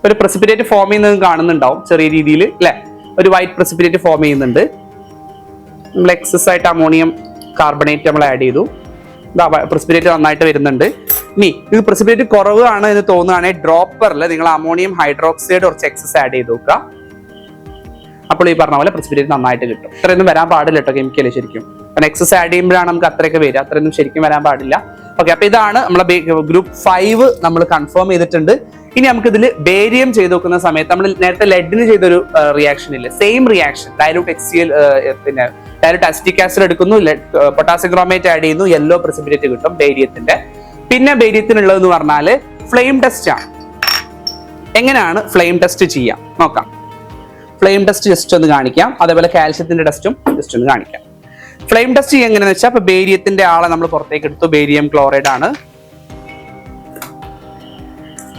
ഒരു പ്രസിപ്പിറ്റേറ്റ് ഫോം ചെയ്യുന്നത് കാണുന്നുണ്ടാവും ചെറിയ രീതിയിൽ അല്ലെ. ഒരു വൈറ്റ് പ്രസിപ്പിറ്റേറ്റ് ഫോം ചെയ്യുന്നുണ്ട്. നമ്മൾ എക്സസ് ആയിട്ട് അമോണിയം കാർബണേറ്റ് നമ്മൾ ആഡ് ചെയ്തു. പ്രസിപ്പിറ്റേറ്റ് നന്നായിട്ട് വരുന്നുണ്ട്. ഇനി ഇത് പ്രസിപ്പിറ്റേറ്റ് കുറവാണ് എന്ന് തോന്നുകയാണെങ്കിൽ ഡ്രോപ്പറിൽ നിങ്ങൾ അമോണിയം ഹൈഡ്രോക്സൈഡ് കുറച്ച് എക്സസ് ആഡ് ചെയ്ത് നോക്കുക. അപ്പോൾ ഈ പറഞ്ഞ പോലെ പ്രസിപ്പിറ്റേറ്റ് നന്നായിട്ട് കിട്ടും. ഇത്രയൊന്നും വരാൻ പാടില്ല കേട്ടോ കെമിക്കല് ശരിക്കും. കാരണം എക്സസ് ആഡ് ചെയ്യുമ്പോഴാണ് നമുക്ക് അത്രയൊക്കെ വരിക, അത്രയൊന്നും ശരിക്കും വരാൻ പാടില്ല. ഓക്കെ, അപ്പൊ ഇതാണ് നമ്മളെ ഗ്രൂപ്പ് 5 നമ്മൾ കൺഫേം ചെയ്തിട്ടുണ്ട്. ഇനി നമുക്ക് ഇതിൽ ബേരിയം ചെയ്ത് നോക്കുന്ന സമയത്ത് നമ്മൾ നേരത്തെ ലെഡിന് ചെയ്തൊരു റിയാക്ഷൻ ഇല്ലേ, സെയിം റിയാക്ഷൻ. ഡയലൂട്ട് HCl പിന്നെ ഡയലൂട്ട് അസിറ്റിക് ആസിഡ് എടുക്കുന്നു, പൊട്ടാസ്യം ക്രോമേറ്റ് ആഡ് ചെയ്യുന്നു, യെല്ലോ പ്രസിപ്പിറ്റേറ്റ് കിട്ടും ബേരിയത്തിന്റെ. പിന്നെ ബേരിയത്തിനുള്ളതെന്ന് പറഞ്ഞാൽ ഫ്ലെയിം ടെസ്റ്റ് ആണ്. എങ്ങനെയാണ് ഫ്ലെയിം ടെസ്റ്റ് ചെയ്യാം നോക്കാം. ഫ്ലെയിം ടെസ്റ്റ് ജസ്റ്റ് ഒന്ന് കാണിക്കാം, അതേപോലെ കാൽഷ്യത്തിന്റെ ടെസ്റ്റും ജസ്റ്റ് ഒന്ന് കാണിക്കാം. ഫ്ലെയിം ടെസ്റ്റ് എങ്ങനെയാണെന്ന് വെച്ചാൽ ഇപ്പൊ ബേരിയത്തിന്റെ ആളെ നമ്മൾ പുറത്തേക്ക് എടുത്തു, ബേരിയം ക്ലോറൈഡ് ആണ്.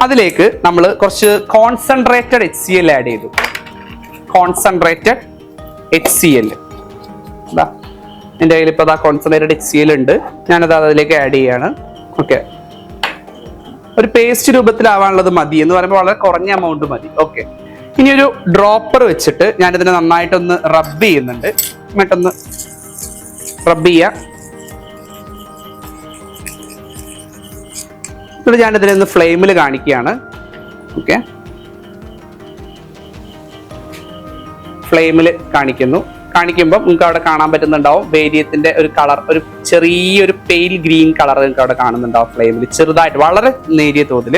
അതിലേക്ക് നമ്മൾ കുറച്ച് കോൺസെൻട്രേറ്റഡ് HCl ആഡ് ചെയ്തു. കോൺസെൻട്രേറ്റഡ് HCl എൻ്റെ കയ്യിൽ ഇപ്പോൾ കോൺസെൻട്രേറ്റഡ് HCl ഉണ്ട്, ഞാനത് അതിലേക്ക് ആഡ് ചെയ്യാണ്. ഓക്കെ, ഒരു പേസ്റ്റ് രൂപത്തിലാവാനുള്ളത് മതി എന്ന് പറയുമ്പോൾ വളരെ കുറഞ്ഞ എമൗണ്ട് മതി. ഓക്കെ, ഇനി ഒരു ഡ്രോപ്പർ വെച്ചിട്ട് ഞാനിതിനെ നന്നായിട്ടൊന്ന് റബ്ബ് ചെയ്യുന്നുണ്ട്. എന്നിട്ടൊന്ന് റബ്ബ് ചെയ്യാം. എന്നിട്ട് ഞാനിതിനെ ഒന്ന് ഫ്ലെയിമിൽ കാണിക്കുകയാണ്. ഓക്കെ, ഫ്ലെയിമിൽ കാണിക്കുമ്പോൾ നിങ്ങൾക്ക് അവിടെ കാണാൻ പറ്റുന്നുണ്ടാവും ബേരിയത്തിന്റെ ഒരു കളർ, ഒരു ചെറിയൊരു പെയിൽ ഗ്രീൻ കളർ നിങ്ങൾക്ക് അവിടെ കാണുന്നുണ്ടാവും ഫ്ലെയിമിൽ, ചെറുതായിട്ട്, വളരെ നേരിയ തോതിൽ.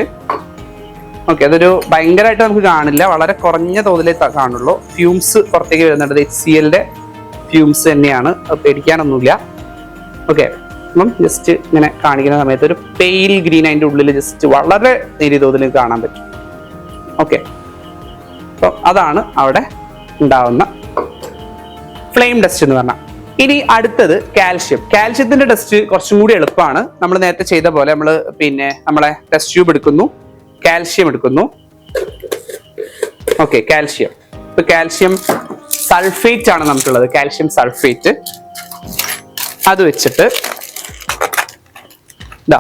ഓക്കെ, അതൊരു ഭയങ്കരമായിട്ട് നമുക്ക് കാണില്ല, വളരെ കുറഞ്ഞ തോതിലേ കാണുള്ളൂ. ഫ്യൂംസ് പുറത്തേക്ക് വരുന്നുണ്ട്, HClന്റെ ഫ്യൂംസ് തന്നെയാണ്, പേടിക്കാനൊന്നുമില്ല. ഓക്കെ, അപ്പം ജസ്റ്റ് ഇങ്ങനെ കാണിക്കുന്ന സമയത്ത് ഒരു പെയിൽ ഗ്രീൻ അതിൻ്റെ ഉള്ളിൽ ജസ്റ്റ് വളരെ നേരിയ തോതിൽ കാണാൻ പറ്റും. ഓക്കെ, അപ്പം അതാണ് അവിടെ ഉണ്ടാവുന്ന ഫ്ലെയിം ടെസ്റ്റ് എന്ന് പറഞ്ഞാൽ. ഇനി അടുത്തത് കാൽഷ്യത്തിന്റെ ടെസ്റ്റ് കുറച്ചും കൂടി എളുപ്പമാണ്. നമ്മൾ നേരത്തെ ചെയ്ത പോലെ നമ്മൾ നമ്മളെ ടെസ്റ്റ് ട്യൂബ് എടുക്കുന്നു, കാൽഷ്യം എടുക്കുന്നു. ഓക്കെ, കാൽഷ്യം സൾഫേറ്റ് ആണ് നമുക്കുള്ളത്, കാൽഷ്യം സൾഫേറ്റ്. അത് വെച്ചിട്ട് ഇതാ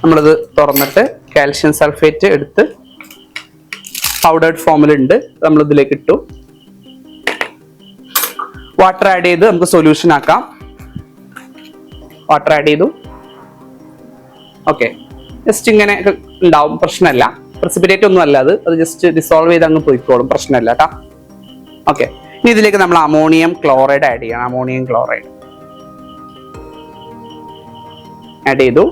നമ്മളത് തുറന്നിട്ട് കാൽഷ്യം സൾഫേറ്റ് എടുത്ത് പൗഡേർഡ് ഫോമിലുണ്ട്, നമ്മൾ ഇതിലേക്ക് ഇട്ടു. വാട്ടർ ആഡ് ചെയ്ത് നമുക്ക് സൊല്യൂഷൻ ആക്കാം. വാട്ടർ ആഡ് ചെയ്തു. ഓക്കെ, ജസ്റ്റ് ഇങ്ങനെ ഉണ്ടാവും, പ്രശ്നമല്ല. പ്രസിപ്പിറ്റേറ്റ് ഒന്നും അല്ല, അത് ജസ്റ്റ് ഡിസോൾവ് ചെയ്ത് അങ്ങ് പോയിക്കോളും, പ്രശ്നമല്ല കേട്ടോ. ഓക്കെ, ഇനി ഇതിലേക്ക് നമ്മൾ അമോണിയം ക്ലോറൈഡ് ആഡ് ചെയ്യണം. അമോണിയം ക്ലോറൈഡ് ആഡ് ചെയ്തു.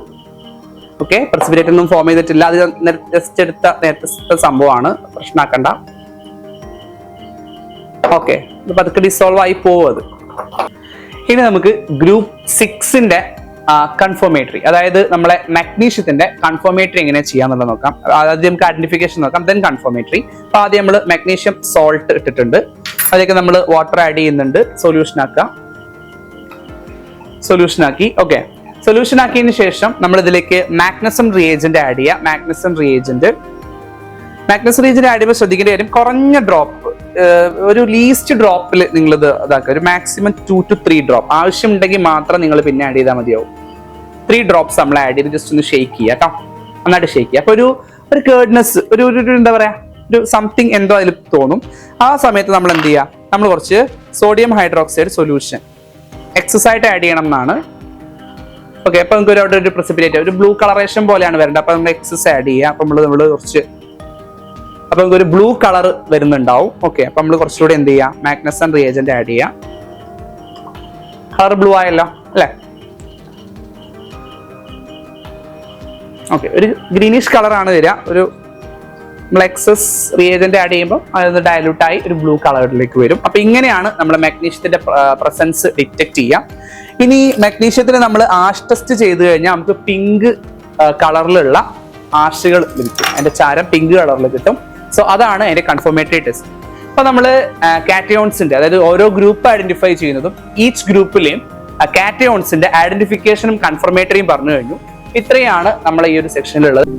ഓക്കെ, പ്രസിപ്പിറ്റേറ്റ് ഒന്നും ഫോം ചെയ്തിട്ടില്ല, അത് ജസ്റ്റ് എടുത്ത നേരത്തെ സംഭവമാണ്, പ്രശ്നമാക്കണ്ട. ഓക്കെ, പതുക്കെ ഡിസോൾവ് ആയി പോവും അത്. ഇനി നമുക്ക് ഗ്രൂപ്പ് 6ന്റെ കൺഫോമേറ്ററി, അതായത് നമ്മളെ മാഗ്നീഷ്യത്തിന്റെ കൺഫോമേറ്ററി എങ്ങനെ ചെയ്യാന്നുള്ളത് നോക്കാം. ആദ്യം നമുക്ക് ഐഡന്റിഫിക്കേഷൻ നോക്കാം, ദെൻ കൺഫോമേറ്ററി. അപ്പൊ ആദ്യം നമ്മൾ മാഗ്നീഷ്യം സോൾട്ട് ഇട്ടിട്ടുണ്ട്, അതിലേക്ക് നമ്മൾ വാട്ടർ ആഡ് ചെയ്യുന്നുണ്ട്, സൊല്യൂഷൻ ആക്കാം. സൊല്യൂഷൻ ആക്കി. ഓക്കെ, സൊല്യൂഷൻ ആക്കിയതിന് ശേഷം നമ്മൾ ഇതിലേക്ക് മാഗ്നസം റിയേജന്റ് ആഡ് ചെയ്യുക. മാഗ്നസം റിയേജന്റ് ആഡ് ചെയ്യുമ്പോൾ ശ്രദ്ധിക്കേണ്ട കാര്യം, കുറഞ്ഞ ഡ്രോപ്പ്, ഒരു ലീസ്റ്റ് ഡ്രോപ്പിൽ നിങ്ങൾ ഇത് ഇതാക്കുക. ഒരു മാക്സിമം 2 to 3 ഡ്രോപ്പ് ആവശ്യമുണ്ടെങ്കിൽ മാത്രം നിങ്ങൾ പിന്നെ ആഡ് ചെയ്താൽ മതിയാവും. 3 ഡ്രോപ്സ് നമ്മൾ ആഡ് ചെയ്ത് ജസ്റ്റ് ഒന്ന് ഷെയ്ക്ക് ചെയ്യുക കേട്ടോ, നന്നായിട്ട് ഷെയ്ക്ക് ചെയ്യുക. അപ്പൊ ഒരു കേർഡ്നെസ്, ഒരു എന്താ പറയാ, ഒരു സംതിങ് എന്തോ അതിൽ തോന്നും. ആ സമയത്ത് നമ്മൾ എന്ത് ചെയ്യുക, നമ്മൾ കുറച്ച് സോഡിയം ഹൈഡ്രോക്സൈഡ് സൊല്യൂഷൻ എക്സസ് ആയിട്ട് ആഡ് ചെയ്യണം എന്നാണ്. ഓക്കെ, അപ്പൊ നമുക്ക് ഒരു പ്രസിപ്പിറ്റേറ്റ്, ഒരു ബ്ലൂ കളറേഷൻ പോലെയാണ് വരേണ്ടത്. അപ്പൊ നമ്മൾ എക്സസ് ആഡ് ചെയ്യുക. അപ്പൊ നമ്മൾ കുറച്ച്, അപ്പൊ നമുക്ക് ഒരു ബ്ലൂ കളർ വരുന്നുണ്ടാവും. ഓക്കെ, അപ്പൊ നമ്മൾ കുറച്ചുകൂടി എന്ത് ചെയ്യാം, മാഗ്നസം റിയേജന്റ് ആഡ് ചെയ്യാം. കളർ ബ്ലൂ ആയല്ലോ അല്ലെ? ഓക്കെ, ഒരു ഗ്രീനിഷ് കളറാണ് വരിക. ഒരു നമ്മൾ എക്സസ് റിയേജന്റ് ആഡ് ചെയ്യുമ്പോൾ അത് ഡയലൂട്ട് ആയി ഒരു ബ്ലൂ കളറിലേക്ക് വരും. അപ്പൊ ഇങ്ങനെയാണ് നമ്മൾ മാഗ്നീഷ്യത്തിന്റെ പ്രസൻസ് ഡിറ്റക്ട് ചെയ്യാം. ഇനി മാഗ്നീഷ്യത്തിന് നമ്മൾ ആഷ് ടെസ്റ്റ് ചെയ്ത് കഴിഞ്ഞാൽ നമുക്ക് പിങ്ക് കളറിലുള്ള ആഷുകൾ ലഭിക്കും, അതിന്റെ ചാരം പിങ്ക് കളറിൽ കിട്ടും. സോ അതാണ് അതിന്റെ കൺഫോമേറ്ററി ടെസ്റ്റ്. അപ്പൊ നമ്മൾ കാറ്റയോൺസിന്റെ, അതായത് ഓരോ ഗ്രൂപ്പ് ഐഡന്റിഫൈ ചെയ്യുന്നതും ഈച്ച് ഗ്രൂപ്പിലെയും കാറ്റയോൺസിന്റെ ഐഡന്റിഫിക്കേഷനും കൺഫർമേറ്ററിയും പറഞ്ഞു കഴിഞ്ഞു. ഇത്രയാണ് നമ്മൾ ഈ ഒരു സെക്ഷനിലുള്ളത്.